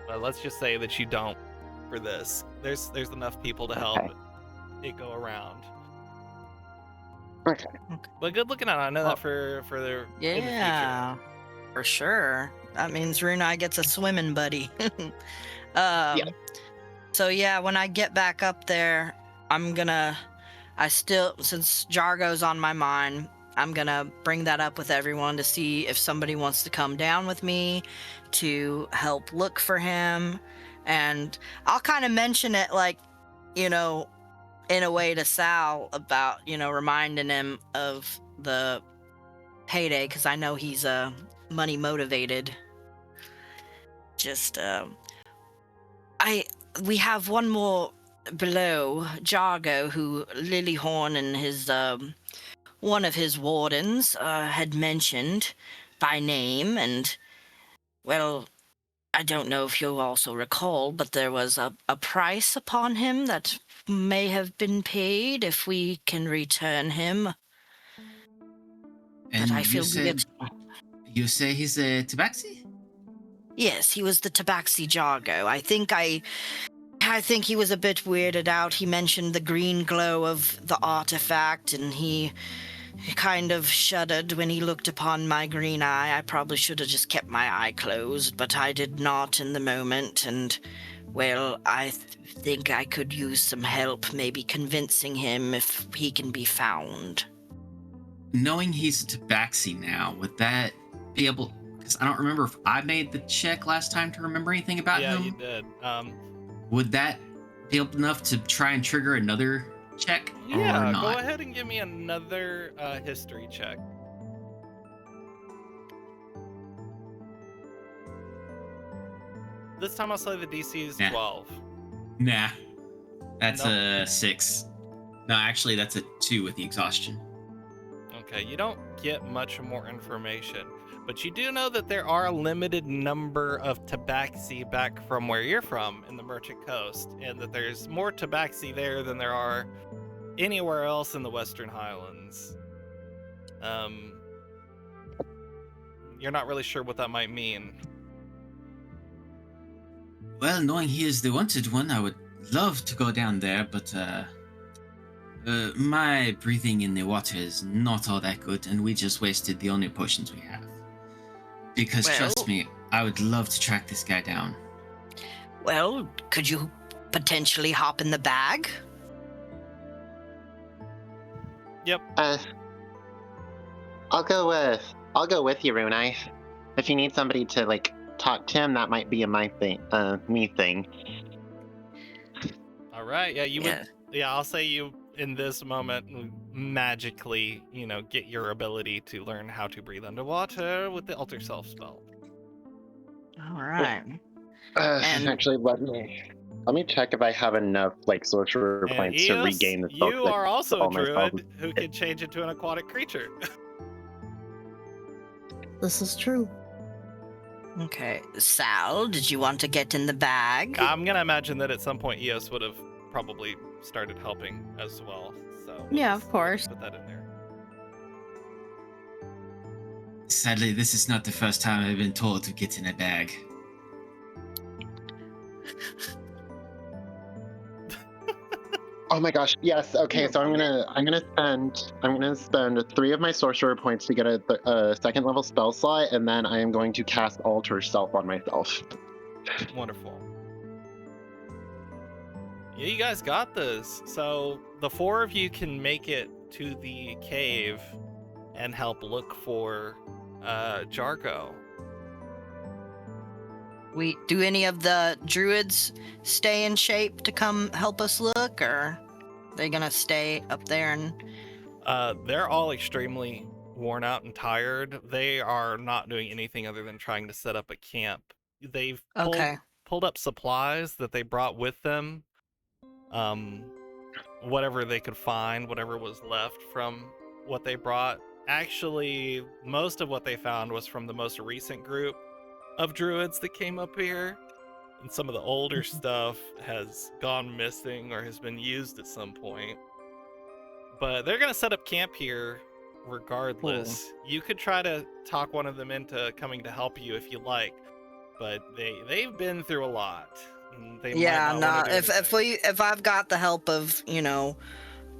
But let's just say that you don't for this. There's enough people to help it go around. Okay. But good looking at it. I know that for the in the future. Yeah, for sure. That means Runai gets a swimming buddy. Yeah. So yeah, when I get back up there, since Jargo's on my mind, I'm gonna bring that up with everyone to see if somebody wants to come down with me to help look for him. And I'll kind of mention it like, in a way to Sal about, reminding him of the payday, because I know he's money motivated. Just we have one more below, Jargo, who Lilyhorn and his one of his wardens had mentioned by name, and well, I don't know if you'll also recall, but there was a price upon him that may have been paid if we can return him. And But I feel you say he's a tabaxi? Yes, he was the Tabaxi Jargo. I think he was a bit weirded out. He mentioned the green glow of the artifact, and he kind of shuddered when he looked upon my green eye. I probably should have just kept my eye closed, but I did not in the moment, and, well, I think I could use some help, maybe convincing him if he can be found. Knowing he's a tabaxi now, would that be able... Because I don't remember if I made the check last time to remember anything about him. Yeah, you did. Would that be enough to try and trigger another check? Yeah, or not? go ahead and give me another history check. This time I'll say the DC is 12. Nah. That's Nope. a 6. No, actually, that's a 2 with the exhaustion. Okay, you don't get much more information, but you do know that there are a limited number of tabaxi back from where you're from in the Merchant Coast, and that there's more tabaxi there than there are anywhere else in the Western Highlands. You're not really sure what that might mean. Well, knowing he is the wanted one, I would love to go down there, but my breathing in the water is not all that good, and we just wasted the only potions we have. Because trust me, I would love to track this guy down. Well, could you potentially hop in the bag? Yep. I'll go with you, Runai. If you need somebody to talk to him, that might be me thing. All right. Yeah, you would. Yeah, I'll say you in this moment magically, get your ability to learn how to breathe underwater with the Alter Self spell. All right. Actually, let me check if I have enough sorcerer points to regain the spell. You are also a druid who can change into an aquatic creature. This is true. Okay. Sal, did you want to get in the bag? I'm gonna imagine that at some point Eos would have probably started helping as well. So Yeah, let's of course. put that in there. Sadly, this is not the first time I've been told to get in a bag. Oh my gosh, yes. Okay, so I'm gonna spend 3 of my sorcerer points to get a second level spell slot, and then I am going to cast Alter Self on myself. Wonderful. Yeah, you guys got this. So the 4 of you can make it to the cave and help look for Jargo. Do any of the druids stay in shape to come help us look, or they gonna stay up there and? They're all extremely worn out and tired. They are not doing anything other than trying to set up a camp. They've pulled up supplies that they brought with them. Whatever they could find, whatever was left from what they brought. Actually, most of what they found was from the most recent group of druids that came up here. And some of the older stuff has gone missing or has been used at some point. But they're gonna set up camp here regardless. Cool. You could try to talk one of them into coming to help you if you like, but they've been through a lot. And they might not wanna do anything. If I've got the help of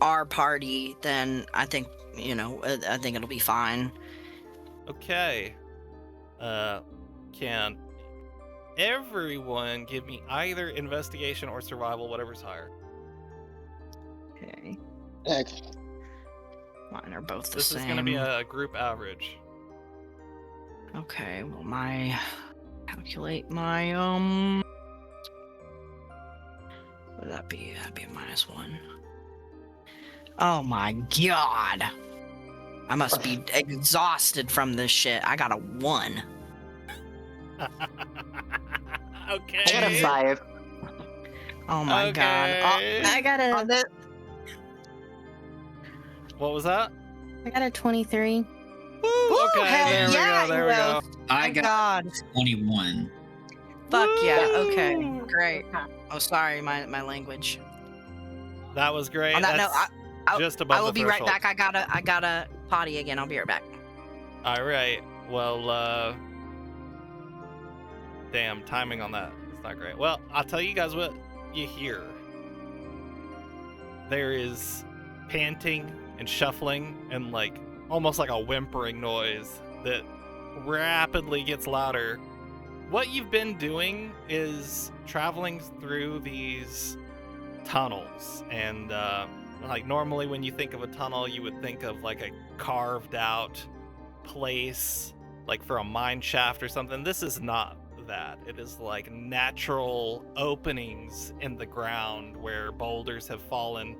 our party, then I think I think it'll be fine. Okay. Can everyone give me either investigation or survival, whatever's higher? Okay. Okay. Mine are both the This same. is gonna be a group average. Okay, well calculate my what would that be? That'd be a -1. Oh my god. I must be exhausted from this shit. I got a 1. Okay. I got a 5. Oh my god. I got a What was that? 23. Woo! Woo, Okay, hell there we yeah, go. There we go. I my got god. 21. Fuck yeah. Okay. Woo! Great. Oh, sorry, my language. That was great. On that note, That's just above I will the be right threshold. back. I gotta potty again. I'll be right back. All right. Well, damn, timing on that is not great. Well, I'll tell you guys what you hear. There is panting and shuffling and almost like a whimpering noise that rapidly gets louder. What you've been doing is traveling through these tunnels, and normally when you think of a tunnel, you would think of like a carved out place, like for a mine shaft or something. This is not that. It is like natural openings in the ground where boulders have fallen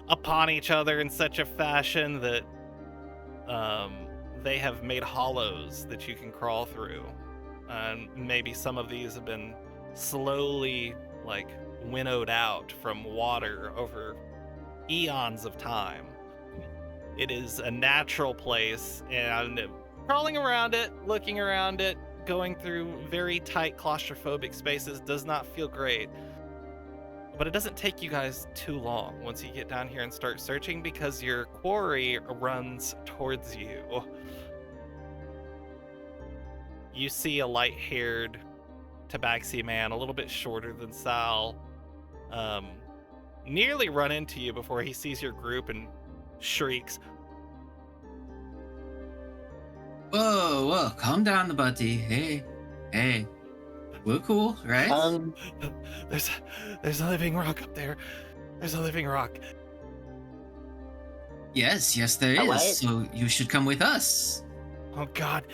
upon each other in such a fashion that they have made hollows that you can crawl through. And maybe some of these have been slowly winnowed out from water over eons of time. It is a natural place, and crawling around it, looking around it, going through very tight claustrophobic spaces does not feel great. But it doesn't take you guys too long once you get down here and start searching, because your quarry runs towards you. You see a light-haired tabaxi man, a little bit shorter than Sal, nearly run into you before he sees your group and shrieks. Whoa, calm down, buddy. Hey, we're cool, right? There's a living rock up there. There's a living rock. Yes, there What? is. So you should come with us. Oh God,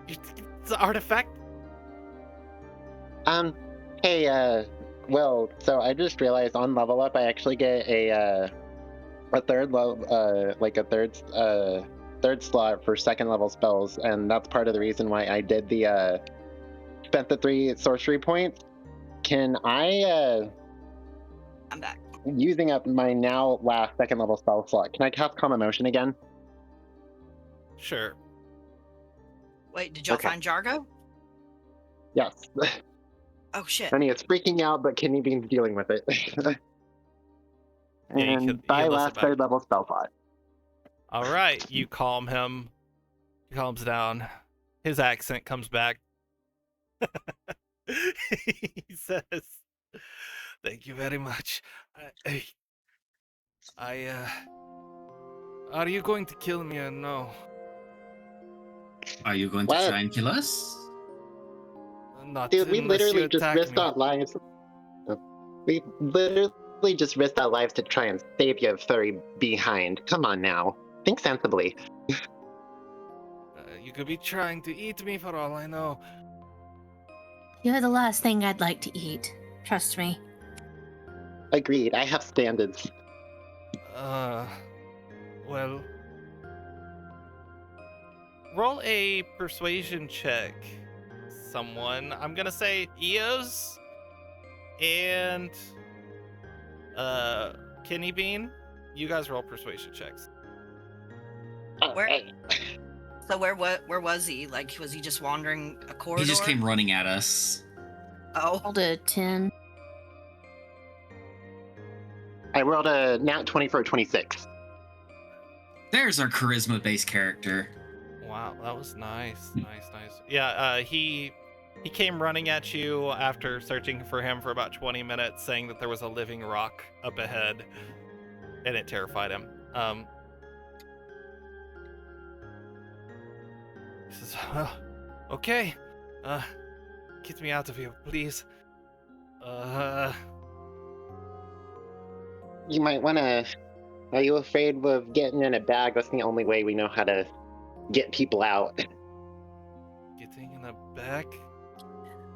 it's an artifact. Hey, well, so I just realized on level up I actually get a third level, third slot for second level spells, and that's part of the reason why I did the spent the 3 sorcery points. Can I I'm back. using up my now last second level spell slot, can I cast Calm Emotion again? Sure. Wait, did y'all Okay. find Jargo? Yes. Oh shit. Honey, it's freaking out, but Kidney Bean's dealing with it. Yeah, And he by lets it last back. third level spell slot. All right, you calm him. He calms down. His accent comes back. He says, "Thank you very much. Are you going to kill me or no? Are you going to What? try and kill us? Not Dude, we unless you literally just attack risked me." our lives. We literally just risked our lives to try and save your furry behind. Come on now. Think sensibly. You could be trying to eat me for all I know. You're the last thing I'd like to eat. Trust me. Agreed, I have standards. Well, roll a persuasion check. Someone. I'm gonna say Eos and Kidney Bean. You guys roll persuasion checks. Where- Hey, So where was he? Like, was he just wandering a corridor? He just came running at us. Oh, Rolled a 10. I rolled a nat 20 for a 26. There's our charisma-based character. Wow, that was nice. Yeah, he came running at you after searching for him for about 20 minutes, saying that there was a living rock up ahead, and it terrified him. He says, "Well, okay, get me out of here, please. You might wanna... Are you afraid of getting in a bag? That's the only way we know how to get people out. Getting in a bag?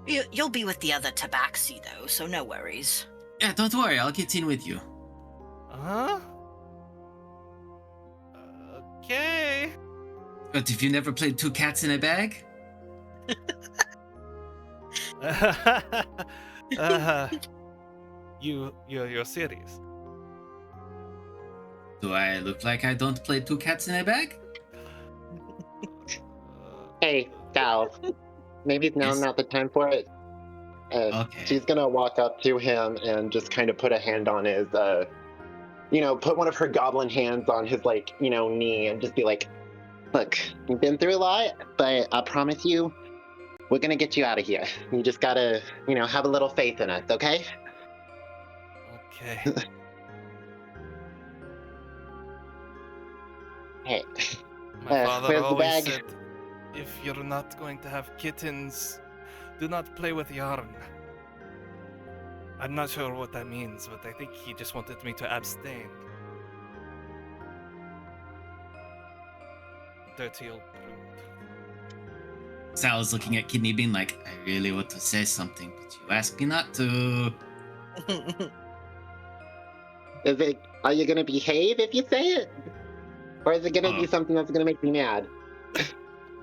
you'll be with the other tabaxi though, so no worries. Yeah, don't worry, I'll get in with you. Huh? Okay." But if you never played two cats in a bag, You're serious? do I look like I don't play two cats in a bag? Hey, Cal. Maybe now Yes. not the time for it. Okay. She's gonna walk up to him and just kind of put a hand on his, put one of her goblin hands on his, knee and just be like, look, you've been through a lot, but I promise you, we're gonna get you out of here. You just gotta, have a little faith in us, okay? Okay. Hey, My father where's the always bag? said, if you're not going to have kittens, do not play with yarn. I'm not sure what that means, but I think he just wanted me to abstain. Dirty old brute. Sal is looking at Kidney Bean like, I really want to say something, but you asked me not to. Are you gonna behave if you say it? Or is it gonna Oh. be something that's gonna make me mad?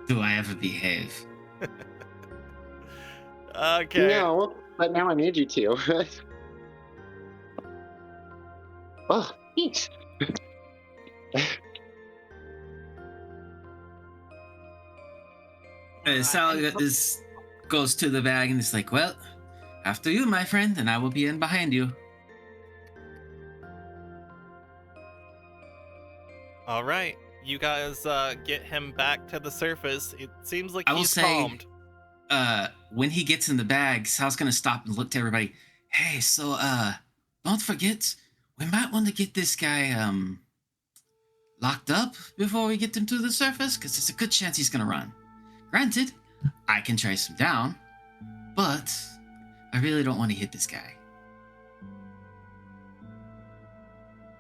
Do I ever behave? Okay. No, but now I need you to. Oh, neat. Sal goes to the bag and is like, well, after you, my friend, and I will be in behind you. All right. You guys get him back to the surface. It seems like I will he's say- calmed. When he gets in the bag, Sal's gonna stop and look to everybody. Hey, so don't forget, we might want to get this guy locked up before we get him to the surface, because there's a good chance he's gonna run. Granted, I can trace him down, but I really don't want to hit this guy.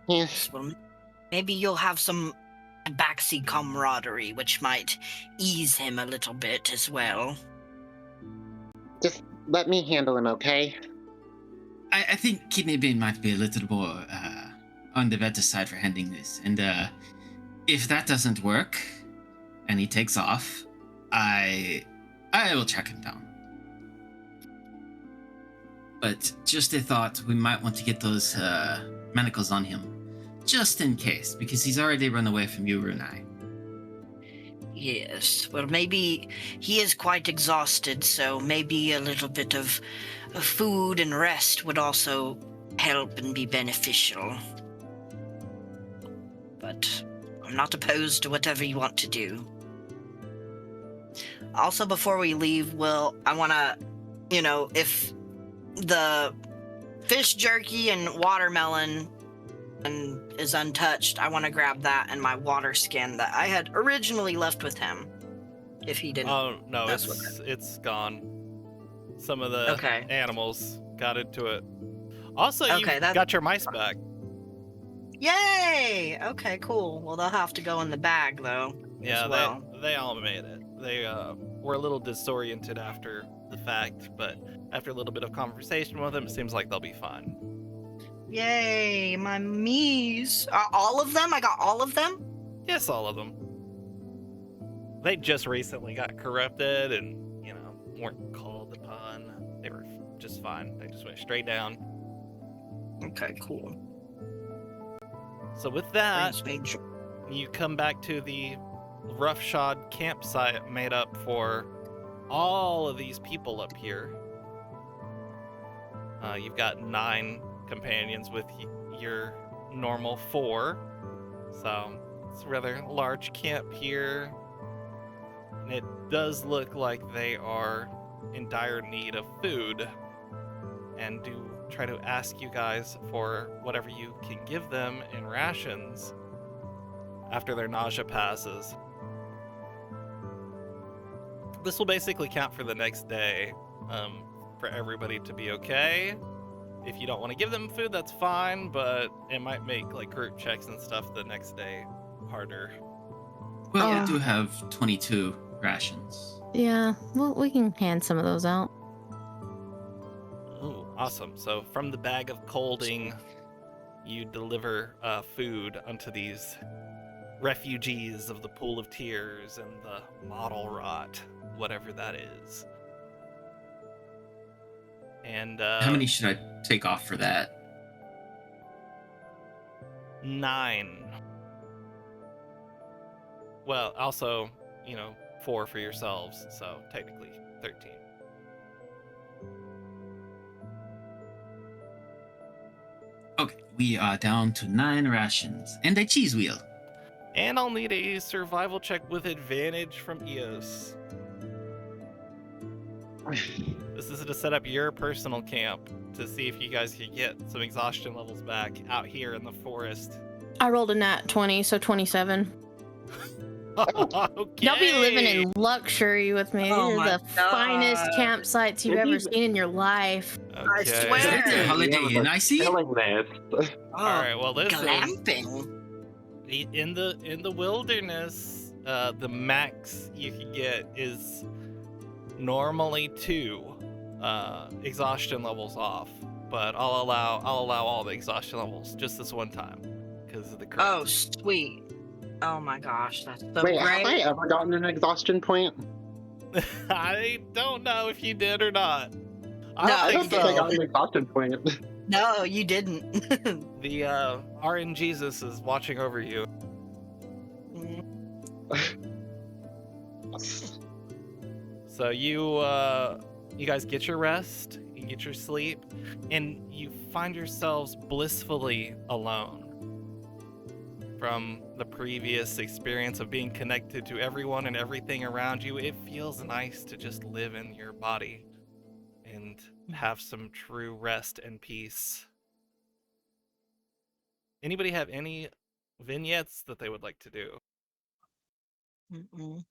Yes. Well, maybe you'll have some tabaxi camaraderie, which might ease him a little bit as well. Just let me handle him, okay? I think Kidney Bean might be a little more on the better side for handling this. And if that doesn't work and he takes off, I will track him down. But just a thought, we might want to get those manacles on him, just in case, because he's already run away from you and I. Yes. Well, maybe he is quite exhausted, so maybe a little bit of food and rest would also help and be beneficial. But I'm not opposed to whatever you want to do. Also, before we leave, I want to, if the fish jerky and watermelon is untouched, I want to grab that and my water skin that I had originally left with him. If he didn't. Oh no, mess with it's gone. Some of the Okay. animals got into it. Also, you Okay, got your mice back. Yay! Okay, cool. Well, they'll have to go in the bag though. Yeah, as well. they all made it. They were a little disoriented after the fact, but after a little bit of conversation with them, it seems like they'll be fine. Yay, my me's. All of them? I got all of them? Yes, all of them. They just recently got corrupted and, weren't called upon. They were just fine. They just went straight down. Okay, cool. So with that, Brings me joy. you come back to the roughshod campsite made up for all of these people up here. You've got 9 companions with your normal 4. So it's a rather large camp here. And it does look like they are in dire need of food. And do try to ask you guys for whatever you can give them in rations after their nausea passes. This will basically count for the next day, for everybody to be okay. If you don't want to give them food, that's fine, but it might make like group checks and stuff the next day harder. Well, Yeah. I do have 22 rations. Yeah, well, we can hand some of those out. Ooh, awesome. So from the bag of colding, you deliver food unto these refugees of the Pool of Tears and the Model Rot, whatever that is. And How many should I take off for that? 9. Well, also, 4 for yourselves, so technically 13. Okay, we are down to 9 rations and a cheese wheel. And I'll need a survival check with advantage from Eos. This is to set up your personal camp to see if you guys can get some exhaustion levels back out here in the forest. I rolled a nat 20, so 27. Okay. Y'all be living in luxury with me. Oh These are my the finest God. campsites you've ever seen in your life. I Okay. swear. Is that the Holiday Inn I see? Killing this. All right. Well, this is glamping. in the wilderness. The max you can get is normally 2 exhaustion levels off, but I'll allow all the exhaustion levels just this one time because of the current. Oh, sweet. Oh my gosh, that's so Wait, great. have I ever gotten an exhaustion point? I don't know if you did or not. I No, don't I think don't think I so. got an exhaustion point. No, you didn't. The RN Jesus is watching over you. So you guys get your rest, you get your sleep, and you find yourselves blissfully alone. From the previous experience of being connected to everyone and everything around you, it feels nice to just live in your body and have some true rest and peace. Anybody have any vignettes that they would like to do? Mm-mm.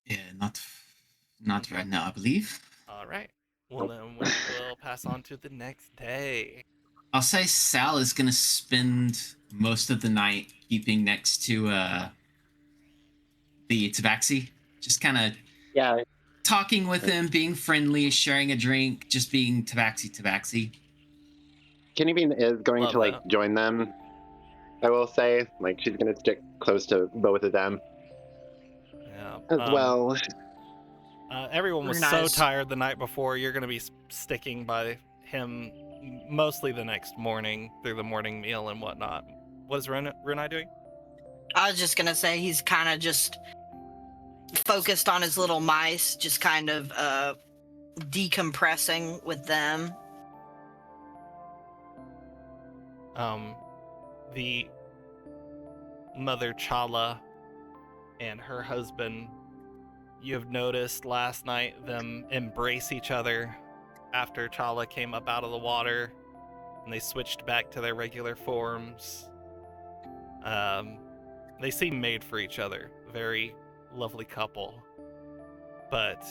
Yeah, not right now, I believe. All right. Well, then we'll pass on to the next day. I'll say Sal is gonna spend most of the night keeping next to the Tabaxi, just kind of Yeah, talking with him, being friendly, sharing a drink, just being Tabaxi. Kenny Bean is going Love to that. join them. I will say, she's gonna stick close to both of them Yeah. as well. Everyone was Very so nice. tired the night before. You're going to be sticking by him mostly the next morning through the morning meal and whatnot. What is Runai doing? I was just gonna say he's kind of just focused on his little mice, just kind of decompressing with them. The mother Chala and her husband, you have noticed last night them embrace each other after Chala came up out of the water and they switched back to their regular forms. They seem made for each other. Very lovely couple. But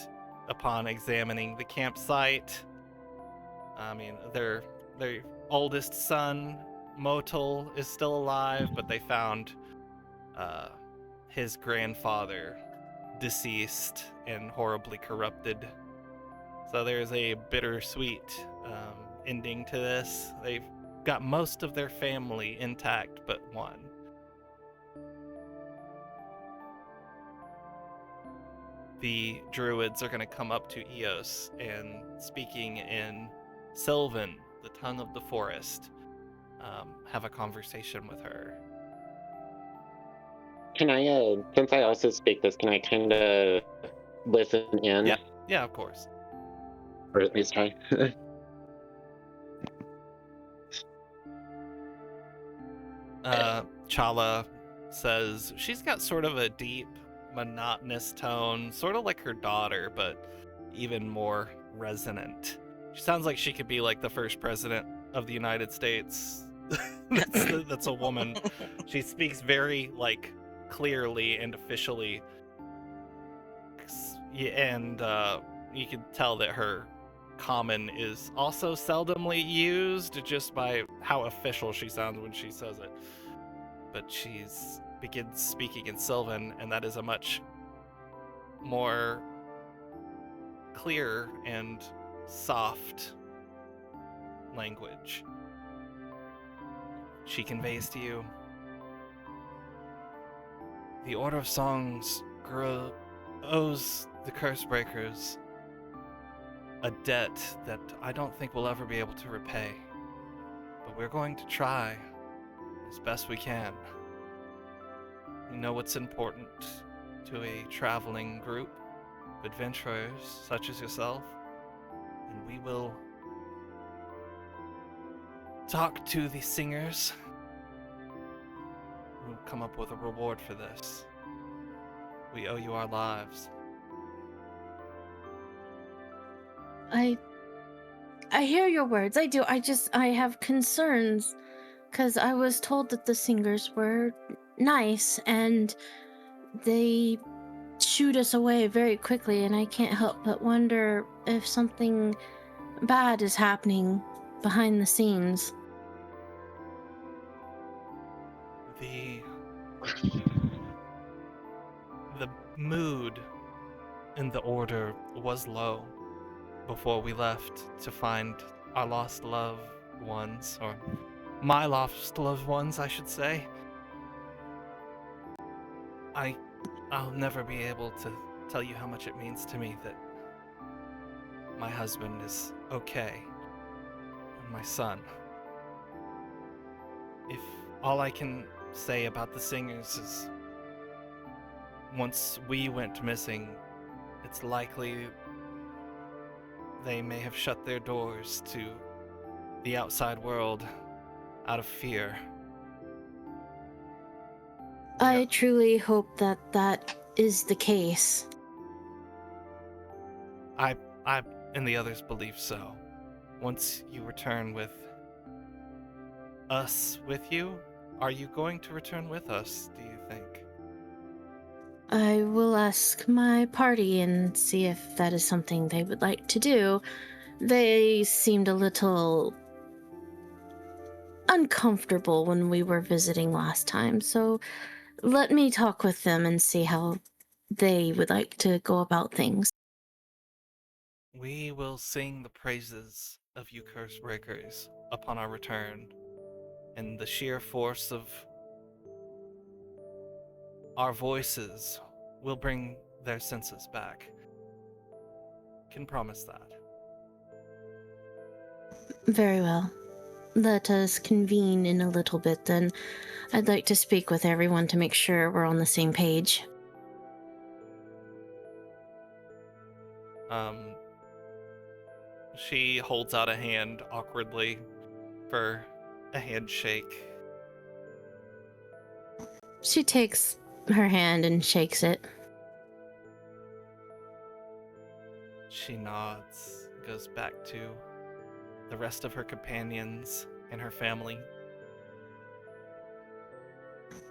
upon examining the campsite, I mean, their oldest son, Motul, is still alive, but they found his grandfather deceased and horribly corrupted. So there's a bittersweet ending to this. They've got most of their family intact, but one. The druids are going to come up to Eos and, speaking in Sylvan, the tongue of the forest, have a conversation with her. Can I, since I also speak this, can I kind of listen in? Yeah, of course. Or at least try. Chala says she's got sort of a deep, monotonous tone, sort of like her daughter, but even more resonant. She sounds like she could be like the first president of the United States. That's a woman. She speaks very like clearly and officially, and you can tell that her common is also seldomly used just by how official she sounds when she says it. But she's begins speaking in Sylvan, and that is a much more clear and soft language. She conveys to you, the Order of Songs owes the Cursebreakers a debt that I don't think we'll ever be able to repay. But we're going to try as best we can. We know what's important to a traveling group of adventurers such as yourself, and we will talk to the singers. We'll come up with a reward for this. We owe you our lives. I hear your words. I do. I have concerns because I was told that the singers were nice and they shoot us away very quickly, and I can't help but wonder if something bad is happening behind the scenes. The mood in the Order was low before we left to find our lost loved ones, or my lost loved ones, I should say. I'll never be able to tell you how much it means to me that my husband is okay, and my son. If all I can say about the singers is, once we went missing, it's likely they may have shut their doors to the outside world out of fear. I truly hope that that is the case. I and the others believe so. Once you return with us with you, are you going to return with us, do you think? I will ask my party and see if that is something they would like to do. They seemed a little uncomfortable when we were visiting last time, so let me talk with them and see how they would like to go about things. We will sing the praises of you Cursebreakers upon our return, and the sheer force of our voices will bring their senses back. Can promise that. Very well. let us convene in a little bit, then I'd like to speak with everyone to make sure we're on the same page. She holds out a hand awkwardly for a handshake. She takes her hand and shakes it. She nods, goes back to the rest of her companions and her family.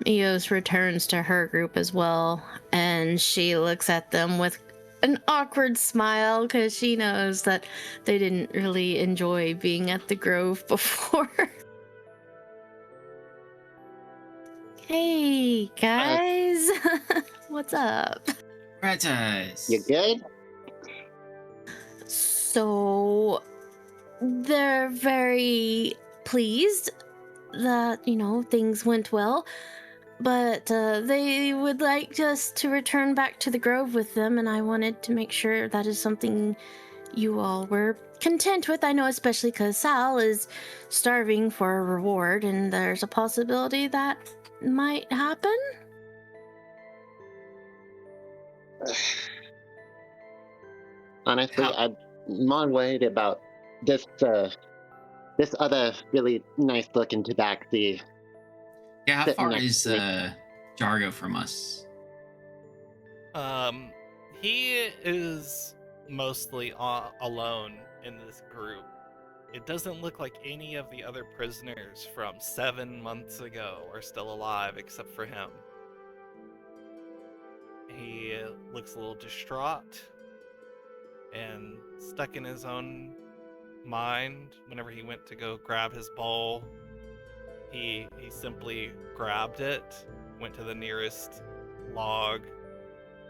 Eos returns to her group as well, and she looks at them with an awkward smile because she knows that they didn't really enjoy being at the Grove before. Hey, guys. What's up? Right, guys. You good? So, they're very pleased that, things went well. But they would like us to return back to the Grove with them, and I wanted to make sure that is something you all were content with. I know, especially because Sal is starving for a reward, and there's a possibility that might happen. Honestly, How- I'm more worried about this other really nice looking tabaxi. Yeah, how Sitting far next is to me. Jargo from us? He is mostly alone in this group. It doesn't look like any of the other prisoners from 7 months ago are still alive except for him. He looks a little distraught and stuck in his own mind. Whenever he went to go grab his bowl, he simply grabbed it, went to the nearest log,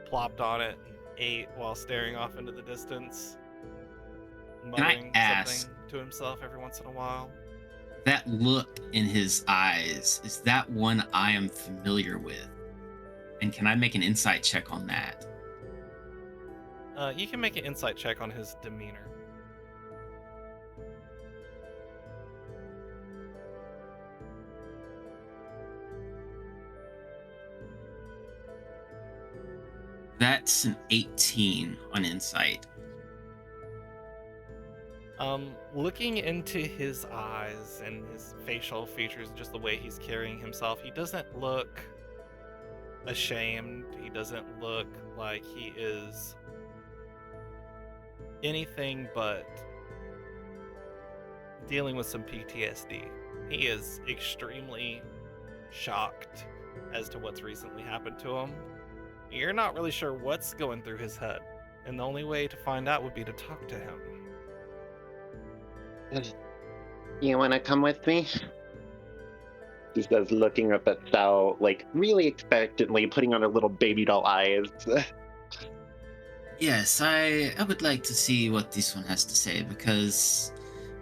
plopped on it, and ate while staring off into the distance, muttering ask- something to himself every once in a while. That look in his eyes, is that one I am familiar with? And can I make an insight check on that? You can make an insight check on his demeanor. That's an 18 on insight. Looking into his eyes and his facial features, just the way he's carrying himself, he doesn't look ashamed. He doesn't look like he is anything but dealing with some PTSD. He is extremely shocked as to what's recently happened to him. You're not really sure what's going through his head, and the only way to find out would be to talk to him. You wanna come with me? She says, looking up at Sal, like really expectantly, putting on her little baby doll eyes. Yes, I would like to see what this one has to say, because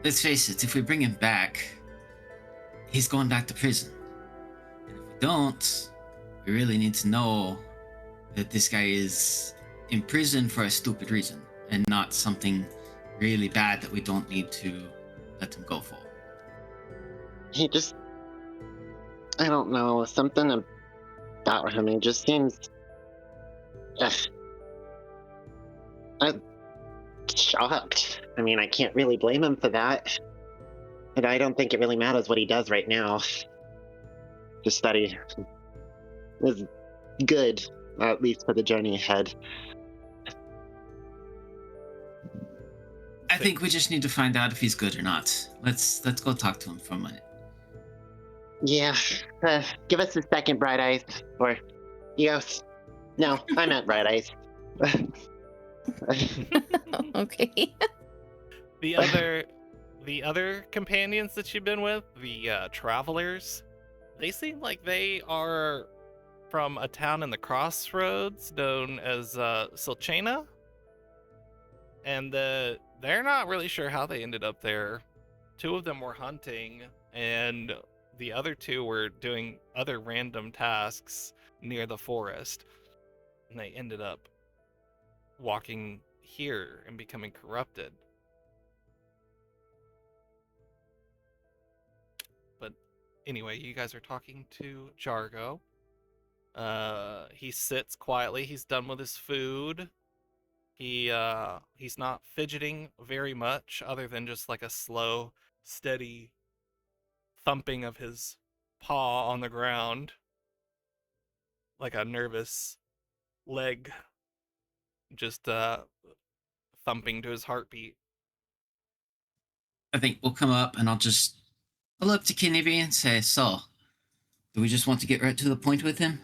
let's face it, if we bring him back, he's going back to prison. And if we don't, we really need to know that this guy is in prison for a stupid reason and not something really bad that we don't need to let him go for. He just, I don't know, something about him, he just seems... I'm shocked. I mean, I can't really blame him for that. And I don't think it really matters what he does right now. Just that he is good, at least for the journey ahead. I think we just need to find out if he's good or not. Let's go talk to him for a minute. Yeah, give us a second, Bright Eyes. Or, Eos. No, I meant Bright Eyes. Okay. The other companions that you've been with, the travelers, they seem like they are from a town in the crossroads known as Silchena, and they're not really sure how they ended up there. 2 of them were hunting, and the other 2 were doing other random tasks near the forest, and they ended up walking here and becoming corrupted. Anyway, you guys are talking to Jargo. He sits quietly. He's done with his food. He's not fidgeting very much, other than just like a slow, steady thumping of his paw on the ground, like a nervous leg, just thumping to his heartbeat. I think we'll come up and I'll pull up to Kinivi and say, so, do we just want to get right to the point with him?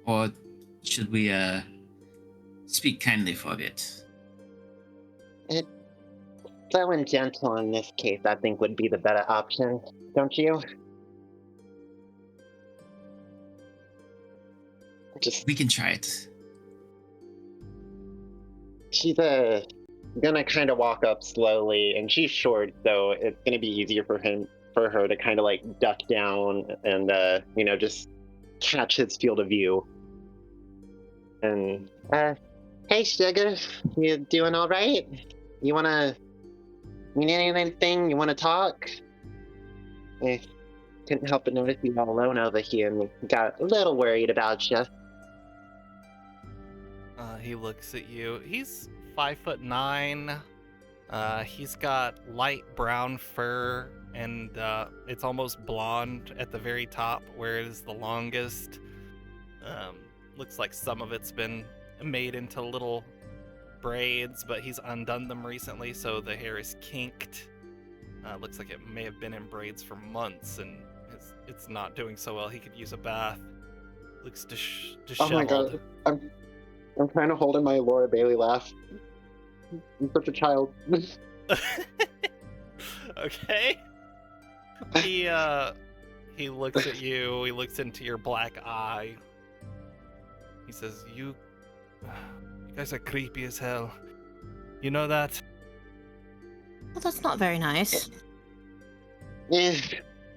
Or should we speak kindly for a bit? Slow and gentle in this case, I think, would be the better option, don't you? We can try it. She's gonna kind of walk up slowly, and she's short, so it's gonna be easier for her to kind of like duck down and just catch his field of view. And hey, sugar, you doing all right? You need anything? You wanna talk? I couldn't help but notice you all alone over here, and got a little worried about you. He looks at you. He's 5'9". He's got light brown fur, and it's almost blonde at the very top, where it is the longest. Looks like some of it's been made into little braids, but he's undone them recently, so the hair is kinked. Looks like it may have been in braids for months, and it's not doing so well. He could use a bath. Looks disheveled. Oh my god, I'm kind of holding my Laura Bailey laugh. I'm such a child. Okay. He looks at you. He looks into your black eye. He says, "You guys are creepy as hell. You know that?" Well, that's not very nice. You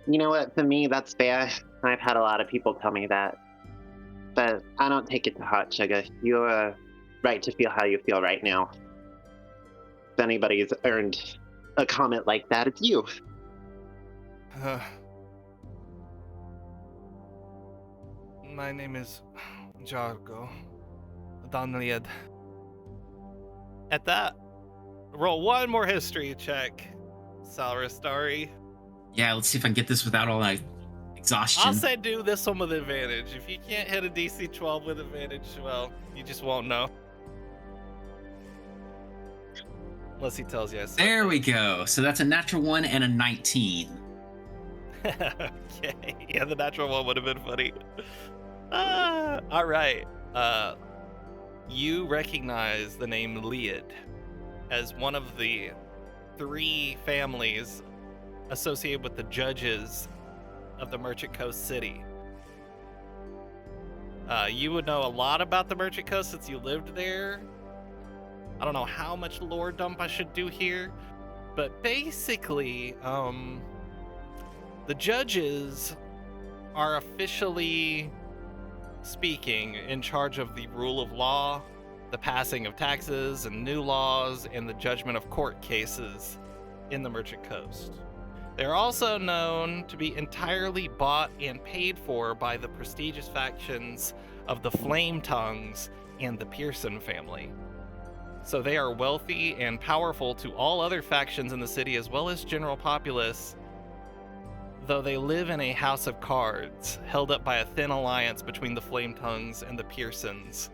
know what? To me, that's fair. I've had a lot of people tell me that. But I don't take it to heart, sugar. You're right to feel how you feel right now. If anybody's earned a comment like that, it's you. My name is Jargo Donliad. At that, roll one more history check, Salrastari. Yeah, let's see if I can get this without all my exhaustion. I'll say do this one with advantage. If you can't hit a DC 12 with advantage, well, you just won't know. Unless he tells you. There we go. So that's a natural 1 and a 19. Okay. Yeah, the natural one would have been funny. All right. You recognize the name Liad as one of the 3 families associated with the judges of the Merchant Coast City. You would know a lot about the Merchant Coast since you lived there. I don't know how much lore dump I should do here, but basically, the judges are officially speaking in charge of the rule of law, the passing of taxes and new laws, and the judgment of court cases in the Merchant Coast. They're also known to be entirely bought and paid for by the prestigious factions of the Flame Tongues and the Pearson family. So they are wealthy and powerful to all other factions in the city as well as general populace, though they live in a house of cards, held up by a thin alliance between the Flame Tongues and the Pearsons.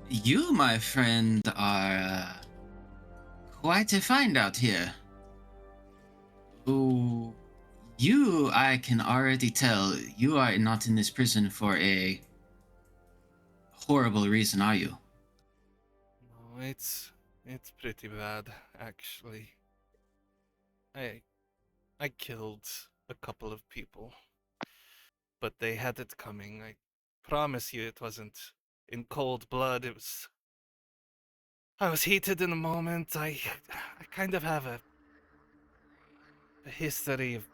You, my friend, are quite a find out here. Oh, you, I can already tell, you are not in this prison for a horrible reason, are you? No, it's pretty bad, actually. I killed a couple of people, but they had it coming. I promise you it wasn't in cold blood. I was heated in the moment. I kind of have a history of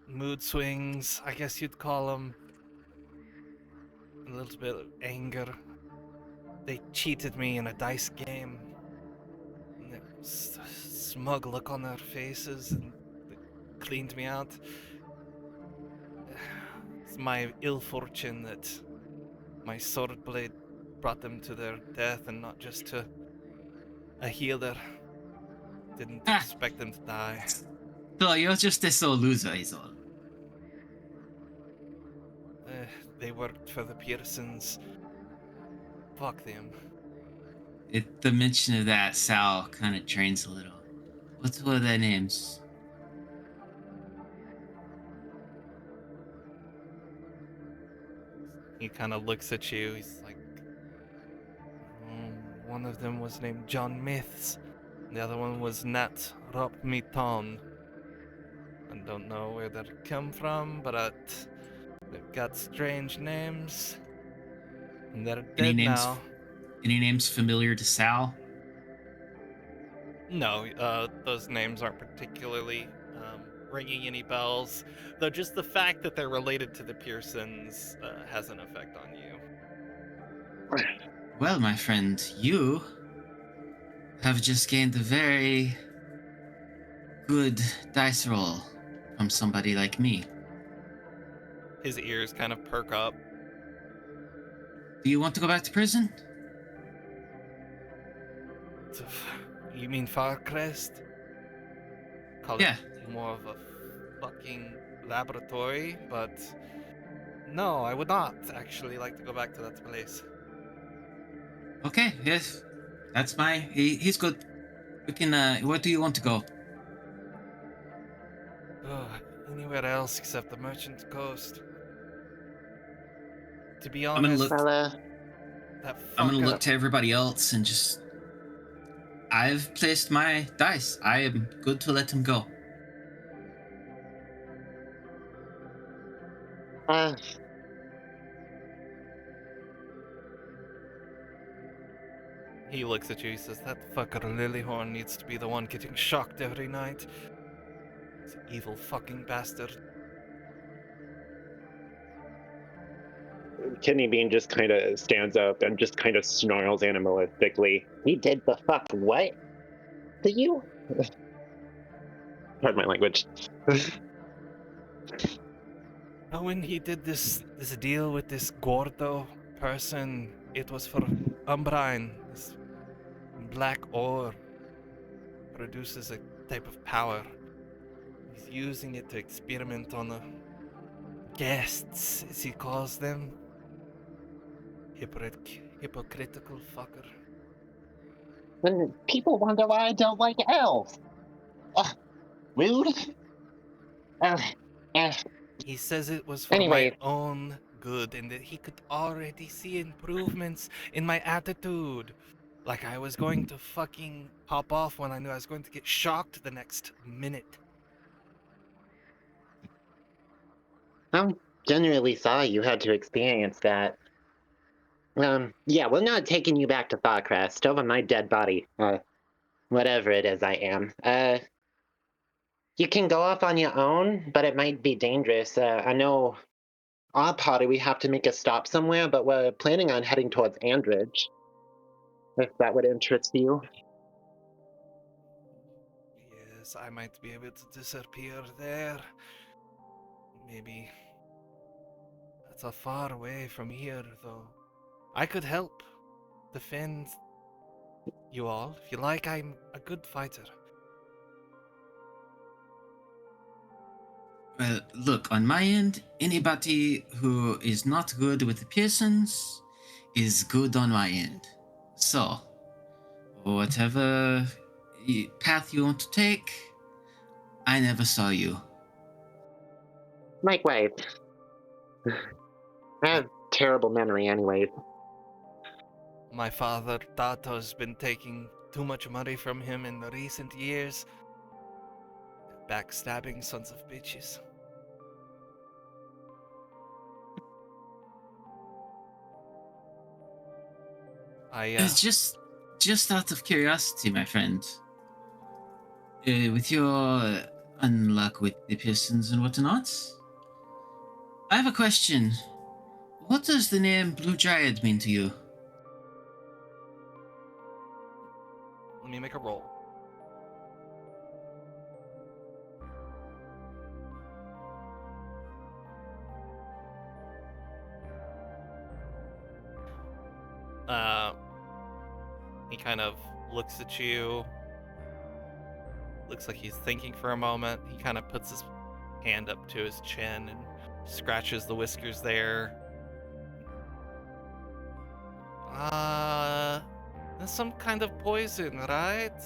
mood swings, I guess you'd call them. A little bit of anger. They cheated me in a dice game. And it was smug look on their faces and they cleaned me out. It's my ill fortune that my sword blade brought them to their death and not just to a healer. Didn't Ah. expect them to die. So you're just a sole loser, is all. They worked for the Pearsons. Fuck them. The mention of that, Sal kind of drains a little. What were their names? He kind of looks at you. He's like, one of them was named John Myths. The other one was Nat Ropmiton. I don't know where they come from, but they've got strange names. And they're Any dead names? now. Any names familiar to Sal? No, those names aren't particularly ringing any bells. Though just the fact that they're related to the Pearsons has an effect on you. Well, my friend, you have just gained a very good dice roll from somebody like me. His ears kind of perk up. Do you want to go back to prison? You mean Farcrest? Call Yeah. it more of a fucking laboratory, but no, I would not actually like to go back to that place. Okay, yes. That's my... he's good. We can, where do you want to go? Anywhere else except the Merchant Coast. To be I'm gonna honest, look. that I'm gonna fucker- look to everybody else and just... I've placed my dice. I am good to let him go. He looks at you, he says, that fucker Lilyhorn needs to be the one getting shocked every night. He's an evil fucking bastard. Kidney Bean just kind of stands up and just kind of snarls animalistically. He did the fuck what? To you? Pardon my language. When he did this deal with this Gordo person, it was for Umbrine. This black ore produces a type of power. He's using it to experiment on the guests, as he calls them. Hypocritical fucker. And people wonder why I don't like elves. Rude. He says it was for Anyway. my own good and that he could already see improvements in my attitude. Like I was going to fucking pop off when I knew I was going to get shocked the next minute. I'm genuinely sorry you had to experience that. Yeah, we're not taking you back to Farcrest over my dead body. Whatever it is I am. You can go off on your own, but it might be dangerous. I know our party, we have to make a stop somewhere, but we're planning on heading towards Andridge. If that would interest you. Yes, I might be able to disappear there. Maybe. That's a far away from here, though. I could help defend you all. If you like, I'm a good fighter. Well, look, on my end, anybody who is not good with the Pearsons is good on my end. So, whatever path you want to take, I never saw you. Likewise. I have terrible memory anyways. My father, Tato's been taking too much money from him in the recent years. Backstabbing sons of bitches. It's just out of curiosity, my friend. With your unluck with the Pearsons and whatnot, I have a question. What does the name Blue Dryad mean to you? Let me make a roll. He kind of looks at you. Looks like he's thinking for a moment. He kind of puts his hand up to his chin and scratches the whiskers there. There's some kind of poison, right?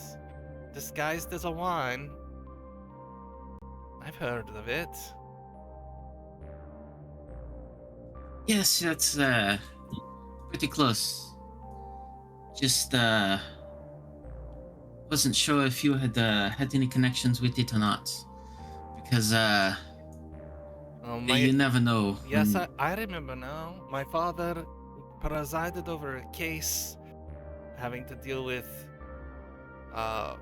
Disguised as a wine. I've heard of it. Yes, that's pretty close. Just wasn't sure if you had had any connections with it or not, because you never know. Yes, I remember now. My father presided over a case having to deal with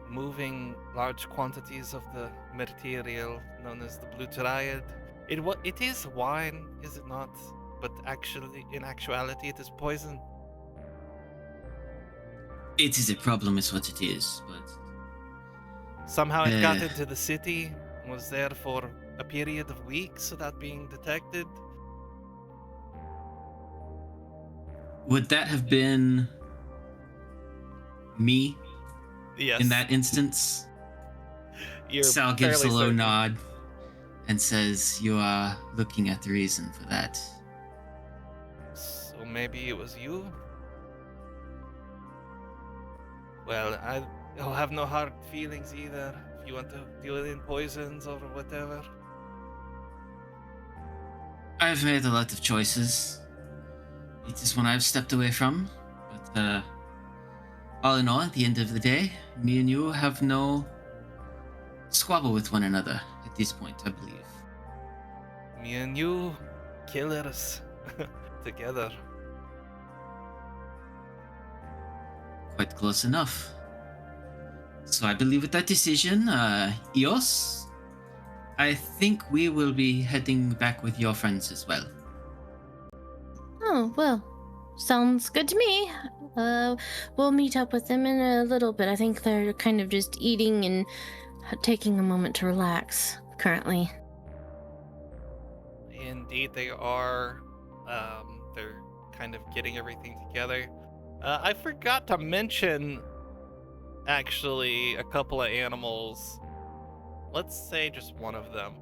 moving large quantities of the material known as the blue triad. It is wine, is it not? But actually, in actuality, it is poison. It is a problem, is what it is. But somehow it got into the city, was there for a period of weeks without being detected. Would that have been me? Yes. In that instance? You're Sal gives a fairly low certain. nod and says, "You are looking at the reason for that." So maybe it was you? Well, I'll have no hard feelings either. If you want to deal in poisons or whatever. I've made a lot of choices. It is one I've stepped away from, but all in all, at the end of the day, me and you have no squabble with one another at this point, I believe. Me and you, killers, together. Quite close enough. So I believe with that decision, Eos, I think we will be heading back with your friends as well. Oh, well, sounds good to me. We'll meet up with them in a little bit. I think they're kind of just eating and taking a moment to relax currently. Indeed, they are. They're kind of getting everything together. I forgot to mention, actually, a couple of animals. Let's say just one of them.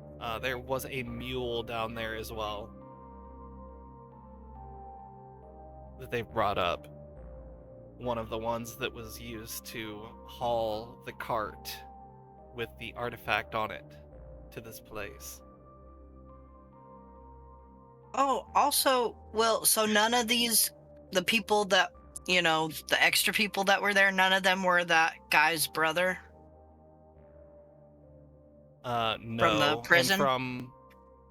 There was a mule down there as well that they've brought up. One of the ones that was used to haul the cart with the artifact on it to this place. Oh, also, well, so none of these, the people that, the extra people that were there, none of them were that guy's brother? No. From the prison? And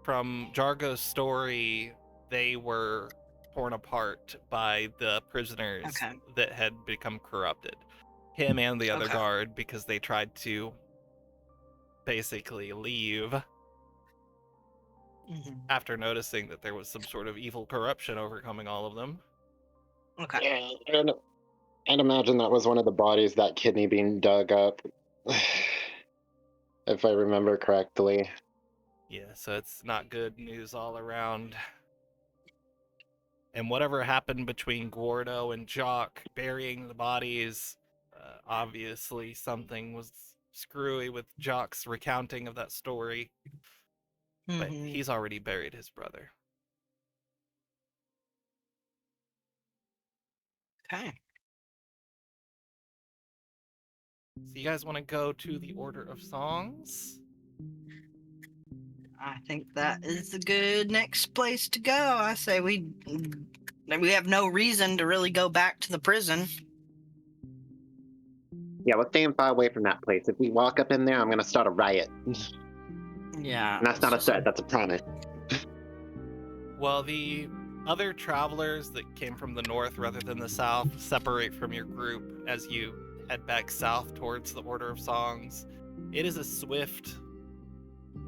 from Jargo's story, they were torn apart by the prisoners that had become corrupted. Him and the other guard, because they tried to basically leave after noticing that there was some sort of evil corruption overcoming all of them. Okay. Yeah, I'd imagine that was one of the bodies, that kidney being dug up, if I remember correctly. Yeah, so it's not good news all around. And whatever happened between Gordo and Jock burying the bodies, obviously something was screwy with Jock's recounting of that story. But he's already buried his brother. Okay. So you guys want to go to the Order of Songs? I think that is the good next place to go. I say we have no reason to really go back to the prison. Yeah, we're staying far away from that place. If we walk up in there, I'm gonna start a riot. Yeah. And that's not a threat, that's a promise. Well, the other travelers that came from the north rather than the south separate from your group as you head back south towards the Order of Songs. It is a swift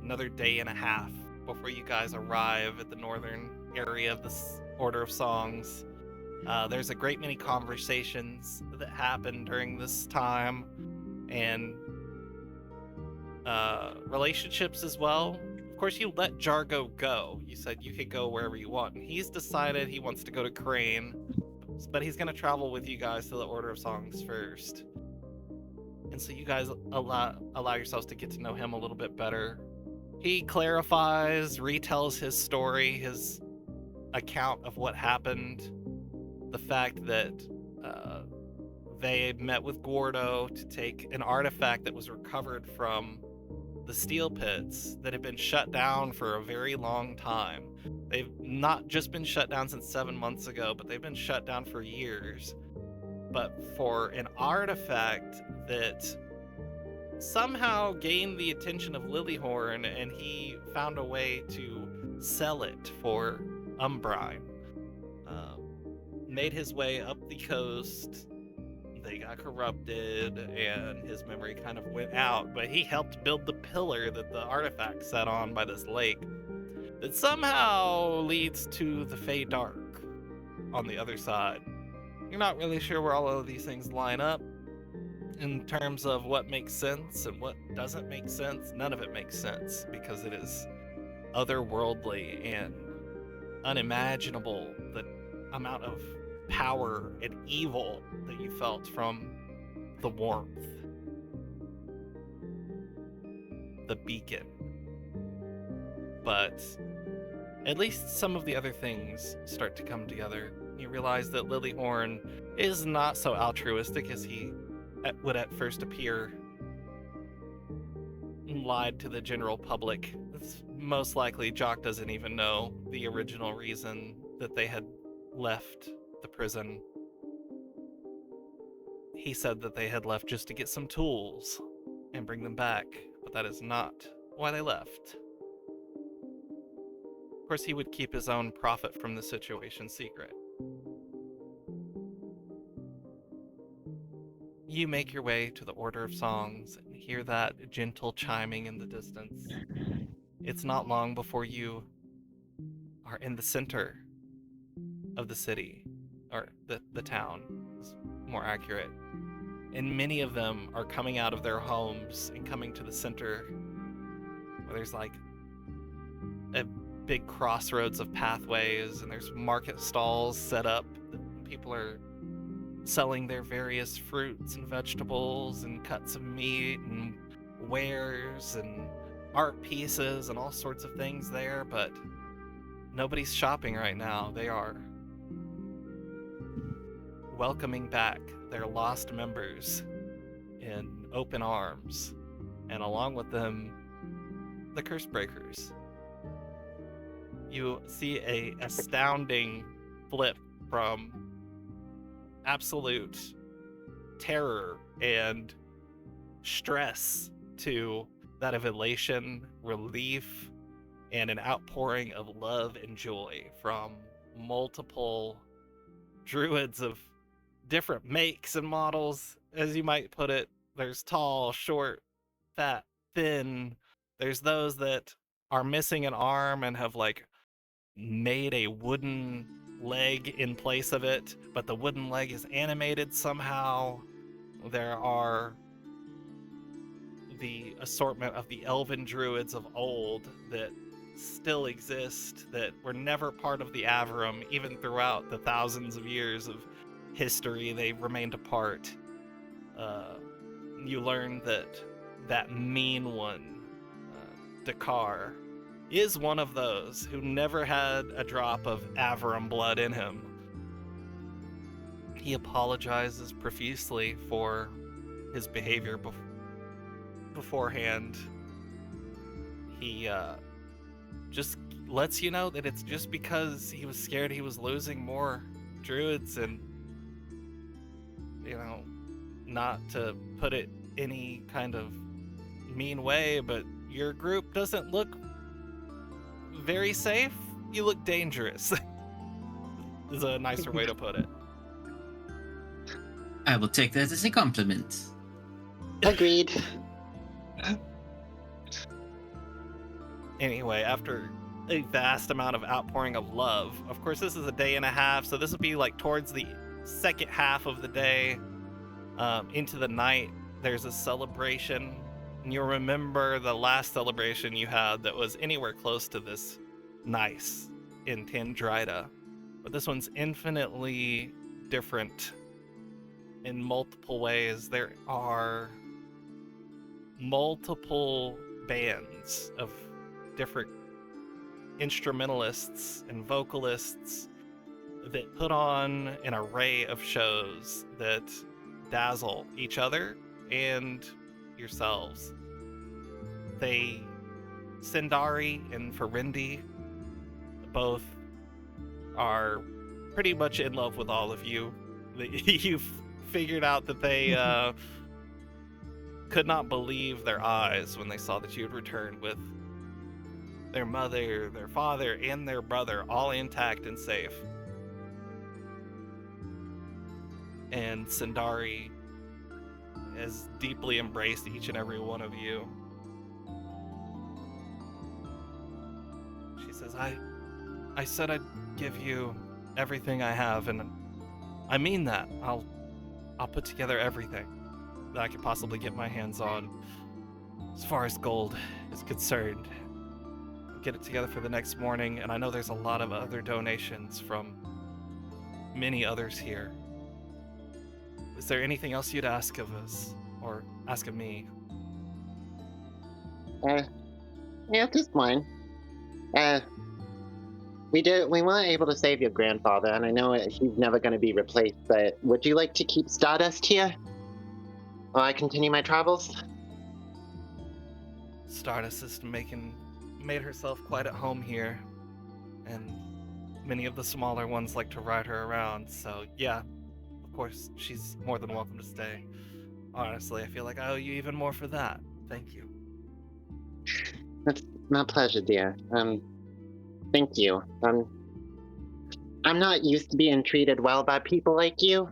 another day and a half before you guys arrive at the northern area of this Order of Songs. There's a great many conversations that happen during this time, and relationships as well. Of course, you let Jargo go. You said you could go wherever you want, and he's decided he wants to go to Crane, but he's going to travel with you guys to the Order of Songs first. And so you guys allow yourselves to get to know him a little bit better. He clarifies, retells his story, his account of what happened, the fact that they met with Gordo to take an artifact that was recovered from the steel pits that had been shut down for a very long time. They've not just been shut down since 7 months ago, but they've been shut down for years. But for an artifact that somehow gained the attention of Lilyhorn, and he found a way to sell it for Umbrine. Made his way up the coast. They got corrupted, and his memory kind of went out, but he helped build the pillar that the artifact sat on by this lake that somehow leads to the Fey Dark on the other side. You're not really sure where all of these things line up in terms of what makes sense and what doesn't make sense. None of it makes sense because it is otherworldly and unimaginable, the amount of power and evil that you felt from the warmth, the beacon. But at least some of the other things start to come together. You realize that Lilyhorn is not so altruistic as he would at first appear. Lied to the general public. It's most likely Jock doesn't even know the original reason that they had left the prison. He said that they had left just to get some tools and bring them back, but that is not why they left. Of course, he would keep his own profit from the situation secret. You make your way to the Order of Songs and hear that gentle chiming in the distance. It's not long before you are in the center of the city, or the town is more accurate. And many of them are coming out of their homes and coming to the center where there's like a big crossroads of pathways, and there's market stalls set up. People are selling their various fruits and vegetables and cuts of meat and wares and art pieces and all sorts of things there, but nobody's shopping right now. They are welcoming back their lost members in open arms, and along with them, the curse breakers. You see a astounding flip from absolute terror and stress to that of elation, relief, and an outpouring of love and joy from multiple druids of different makes and models, as you might put it. There's tall, short, fat, thin. There's those that are missing an arm and have like made a wooden leg in place of it, but the wooden leg is animated somehow. There are the assortment of the elven druids of old that still exist, that were never part of the Averum, even throughout the thousands of years of history they remained apart. You learn that mean one, Dakar, is one of those who never had a drop of Averum blood in him. He apologizes profusely for his behavior beforehand. He just lets you know that it's just because he was scared he was losing more druids, and not to put it any kind of mean way, but your group doesn't look very safe. You look dangerous. Is a nicer way to put it. I will take that as a compliment. Agreed. Anyway, after a vast amount of outpouring of love, of course this is a day and a half, so this will be like towards the second half of the day, into the night. There's a celebration, and you'll remember the last celebration you had that was anywhere close to this nice in Tandrida, but this one's infinitely different in multiple ways. There are multiple bands of different instrumentalists and vocalists that put on an array of shows that dazzle each other and yourselves. Sindari and Ferendi both are pretty much in love with all of you. You've figured out that they could not believe their eyes when they saw that you had returned with their mother, their father, and their brother all intact and safe. And Sindari has deeply embraced each and every one of you. She says, I said I'd give you everything I have, and I mean that. I'll put together everything that I could possibly get my hands on as far as gold is concerned. Get it together for the next morning, and I know there's a lot of other donations from many others here. Is there anything else you'd ask of us, or ask of me? Yeah, just fine. We weren't able to save your grandfather, and I know he's never going to be replaced, but would you like to keep Stardust here? While I continue my travels? Stardust has made herself quite at home here, and many of the smaller ones like to ride her around, so yeah, of course, she's more than welcome to stay. Honestly, I feel like I owe you even more for that. Thank you. That's my pleasure, dear. Thank you. I'm not used to being treated well by people like you,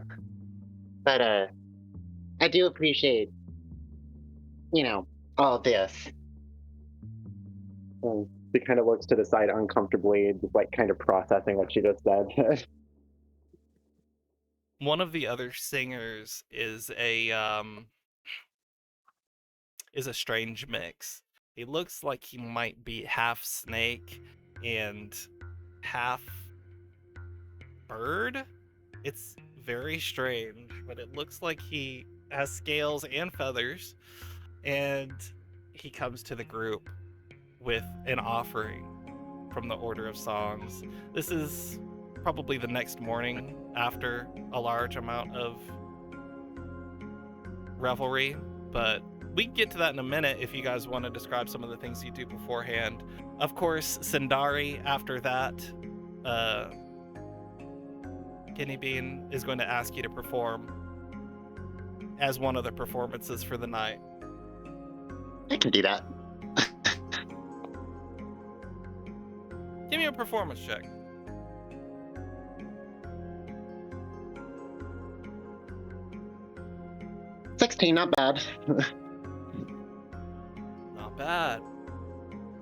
but, I do appreciate, all this. She kind of looks to the side uncomfortably, just kind of processing what she just said. One of the other singers is a strange mix. He looks like he might be half snake and half bird. It's very strange, but it looks like he has scales and feathers, and he comes to the group with an offering from the Order of Songs. This is probably the next morning after a large amount of revelry, but we can get to that in a minute if you guys want to describe some of the things you do beforehand. Of course, Sindari, after that, Guinea Bean is going to ask you to perform as one of the performances for the night. I can do that. Give me a performance check. $16, not bad. Not bad.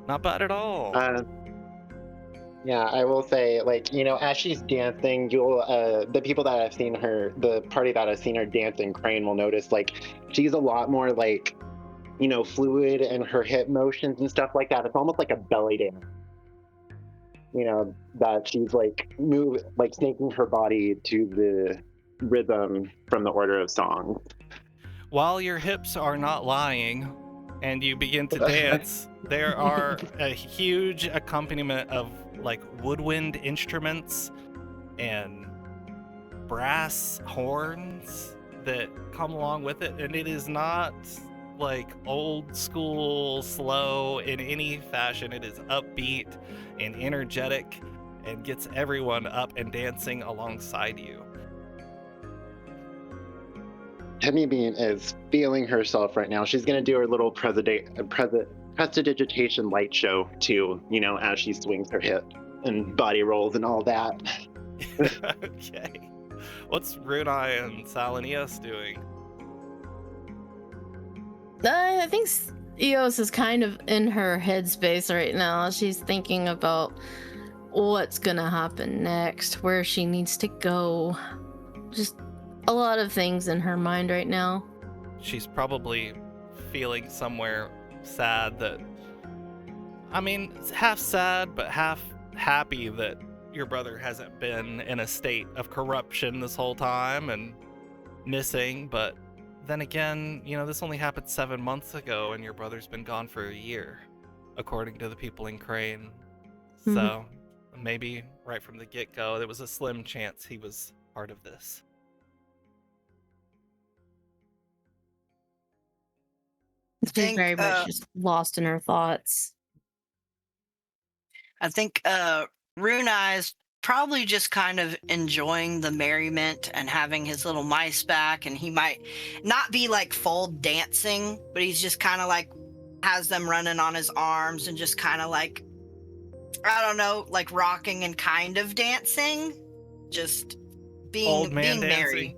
Not bad at all. Yeah, I will say, as she's dancing, the people that I've seen her, the party that I've seen her dancing, Crane will notice, she's a lot more, fluid in her hip motions and stuff like that. It's almost like a belly dance. That she's, snaking her body to the rhythm from the Order of Song. While your hips are not lying and you begin to dance, there are a huge accompaniment of woodwind instruments and brass horns that come along with it, and it is not old school slow in any fashion. It is upbeat and energetic and gets everyone up and dancing alongside you. Guinea Bean is feeling herself right now. She's going to do her little prestidigitation light show too, as she swings her hip and body rolls and all that. Okay. What's Runai and Salanias doing? I think Eos is kind of in her headspace right now. She's thinking about what's gonna happen next, where she needs to go. Just a lot of things in her mind right now. She's probably feeling somewhere sad that, half sad, but half happy that your brother hasn't been in a state of corruption this whole time and missing, but then again, this only happened 7 months ago, and your brother's been gone for a year, according to the people in Crane. So maybe right from the get-go, there was a slim chance he was part of this. She's very much just lost in her thoughts. I think Runa is probably just kind of enjoying the merriment and having his little mice back, and he might not be like full dancing, but he's just kind of like has them running on his arms and just kind of like, I don't know, like rocking and kind of dancing, just being Old man being dancing. merry.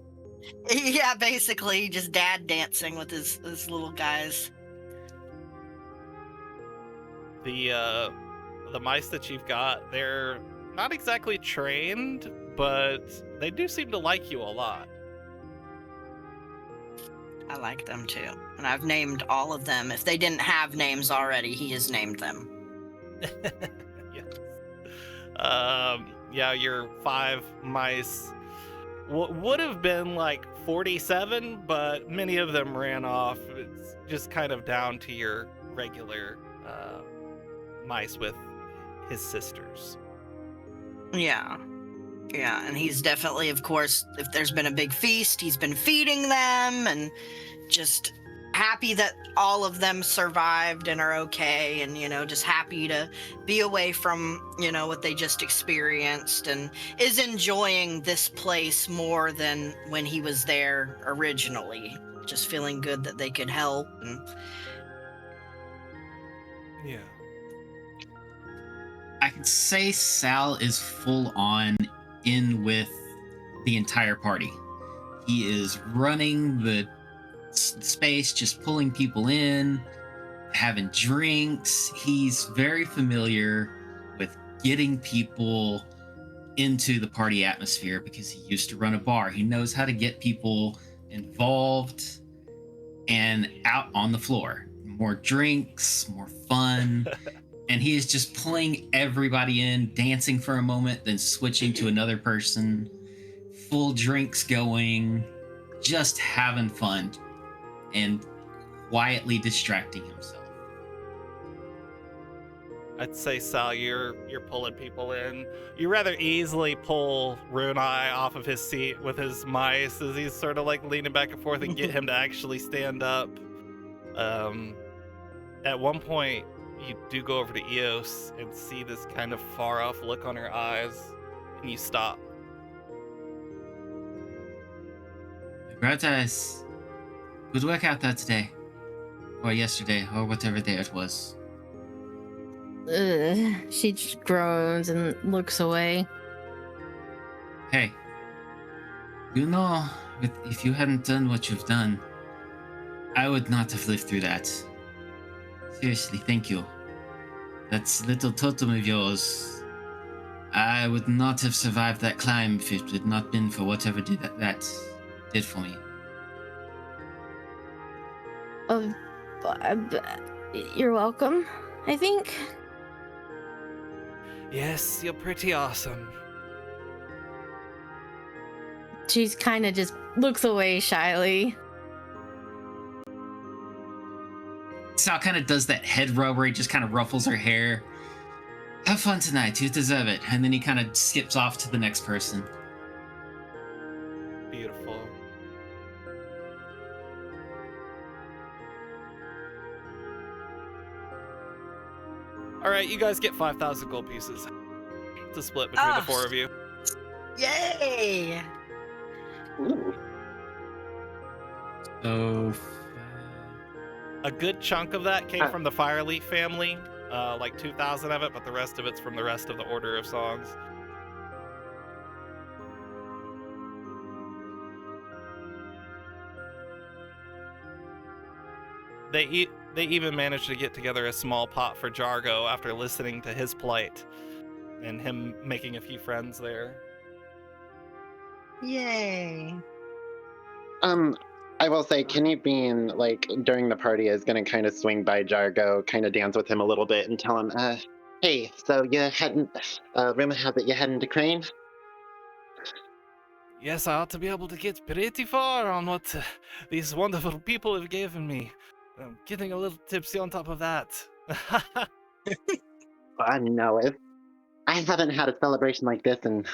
Yeah, basically just dad dancing with his little guys. The mice that you've got, they're not exactly trained, but they do seem to like you a lot. I like them too. And I've named all of them. If they didn't have names already, he has named them. Yes. Yeah, your 5 mice would have been like 47, but many of them ran off. It's just kind of down to your regular mice with his sisters. Yeah. Yeah, and he's definitely, of course, if there's been a big feast, he's been feeding them and just happy that all of them survived and are okay, and, just happy to be away from, what they just experienced, and is enjoying this place more than when he was there originally. Just feeling good that they could help. And Yeah. I can say Sal is full on in with the entire party. He is running the space, just pulling people in, having drinks. He's very familiar with getting people into the party atmosphere because he used to run a bar. He knows how to get people involved and out on the floor. More drinks, more fun. And he is just pulling everybody in, dancing for a moment, then switching to another person, full drinks going, just having fun and quietly distracting himself. I'd say, Sal, you're pulling people in. You rather easily pull Runai off of his seat with his mice as he's sort of like leaning back and forth and get him to actually stand up. At one point, you do go over to Eos and see this kind of far off look on her eyes, and you stop. Gratis. Good work out there today. Or yesterday, or whatever day it was. She just groans and looks away. Hey, if you hadn't done what you've done, I would not have lived through that. Seriously, thank you. That little totem of yours, I would not have survived that climb if it had not been for whatever that did for me. You're welcome, I think. Yes, you're pretty awesome. She's kind of just looks away shyly. Sal kind of does that head rub where he just kind of ruffles her hair. Have fun tonight, you deserve it. And then he kind of skips off to the next person. Beautiful. All right, you guys get 5,000 gold pieces to split between the 4 of you. yay! Ooh. So, A good chunk of that came from the Fireleaf family, like 2,000 of it, but the rest of it's from the rest of the Order of Songs. They even managed to get together a small pot for Jargo after listening to his plight and him making a few friends there. Yay! I will say, Kenny Bean, like, during the party is gonna kind of swing by Jargo, kind of dance with him a little bit and tell him, Hey, so you're heading, rumor has it you're heading to Crane? Yes, I ought to be able to get pretty far on what these wonderful people have given me. I'm getting a little tipsy on top of that. I know it. I haven't had a celebration like this in,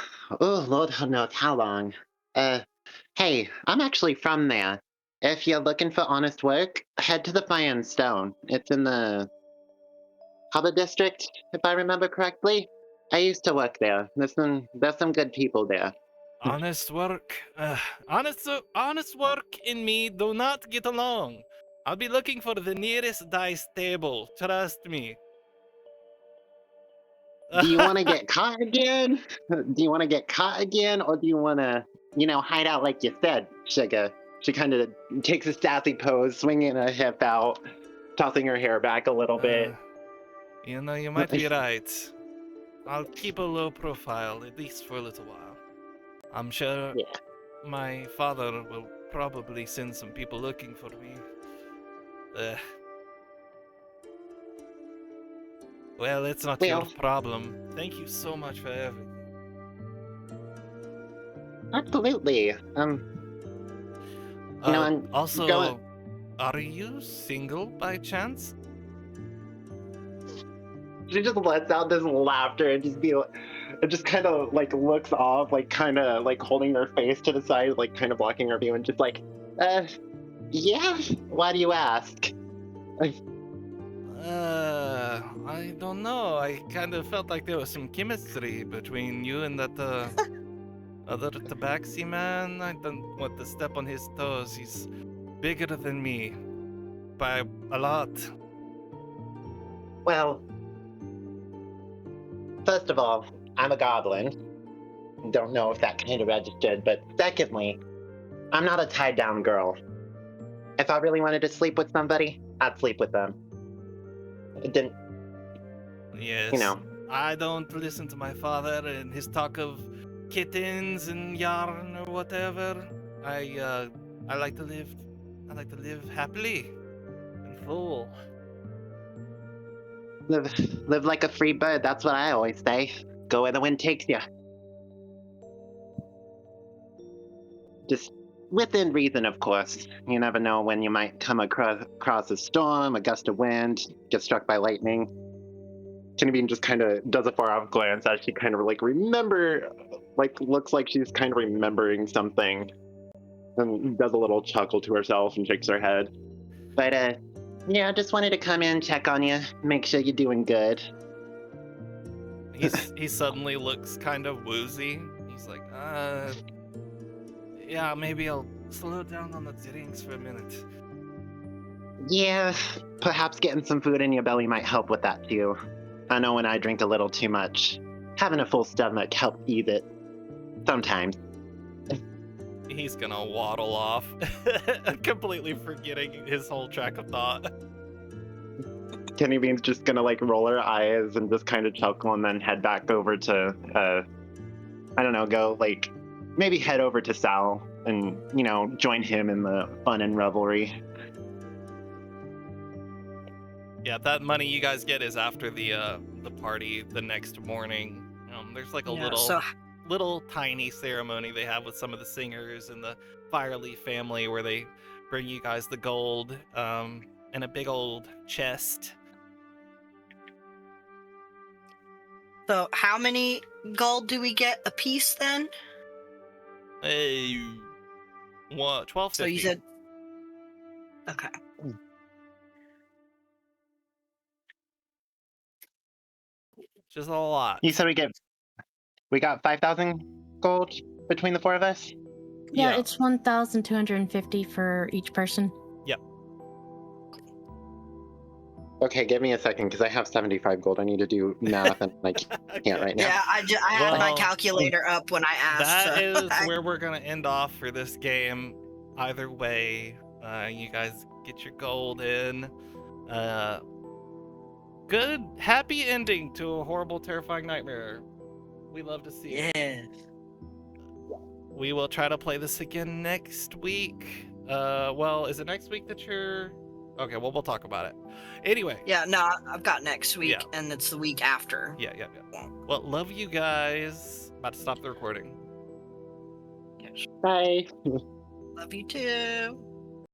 oh, Lord knows how long. Hey, I'm actually from there. If you're looking for honest work, head to the Fire and Stone. It's in the Harbor District, if I remember correctly. I used to work there. There's some good people there. Honest work. Honest work and me do not get along. I'll be looking for the nearest dice table. Trust me. Do you want to get caught again? Do you want to get caught again, or do you want to, hide out like you said, Sugar? She kind of takes a sassy pose, swinging her hip out, tossing her hair back a little bit. You know, you might be right. I'll keep a low profile, at least for a little while. I'm sure Yeah. my father will probably send some people looking for me. Well, it's not your Well, problem. Thank you so much for everything. absolutely. I'm Also, going. are you single by chance? She just lets out this laughter and just kind of like looks off, like kind of like holding her face to the side, like kind of blocking her view, and just like, yeah. Why do you ask? I don't know. I kind of felt like there was some chemistry between you and that other tabaxi man. I don't want to step on his toes. He's bigger than me by a lot. Well, first of all, I'm a goblin. Don't know if that kind of registered, but secondly, I'm not a tied down girl. If I really wanted to sleep with somebody, I'd sleep with them. It didn't, Yes. you know. I don't listen to my father and his talk of kittens and yarn or whatever. I like to live. I like to live happily and full. Live like a free bird, that's what I always say. Go where the wind takes you. Just within reason, of course. You never know when you might come across a storm, a gust of wind, get struck by lightning. Genevieve just kind of does a far off glance as she kind of like looks like she's kind of remembering something, and does a little chuckle to herself and shakes her head. But yeah, I just wanted to come in, check on you, make sure you're doing good. He suddenly looks kind of woozy. He's like, yeah, maybe I'll slow down on the drinks for a minute. Yeah, perhaps getting some food in your belly might help with that too. I know when I drink a little too much, having a full stomach helps ease it. Sometimes. He's gonna waddle off, completely forgetting his whole track of thought. Kenny Bean's just gonna like roll her eyes and just kind of chuckle and then head back over to, I don't know, go like maybe head over to Sal and, join him in the fun and revelry. Yeah, that money you guys get is after the party the next morning. There's like a little tiny ceremony they have with some of the singers and the Fireleaf family where they bring you guys the gold and a big old chest. So how many gold do we get a piece then? What? 12.50. So you said. Okay. Just a lot. You said we got 5,000 gold between the four of us? Yeah, it's 1,250 for each person. Yep. Okay, give me a second because I have 75 gold. I need to do math and I can't right now. Yeah, I had my calculator up when I asked. That is where we're gonna end off for this game. Either way, you guys get your gold in. Good, happy ending to a horrible, terrifying nightmare. We love to see it. Yeah. We will try to play this again next week. Well, is it next week that you're... Okay, well, we'll talk about it. Anyway. Yeah, no, I've got next week, Yeah. and it's the week after. Yeah. Well, love you guys. About to stop the recording. Yes. Bye. Love you too.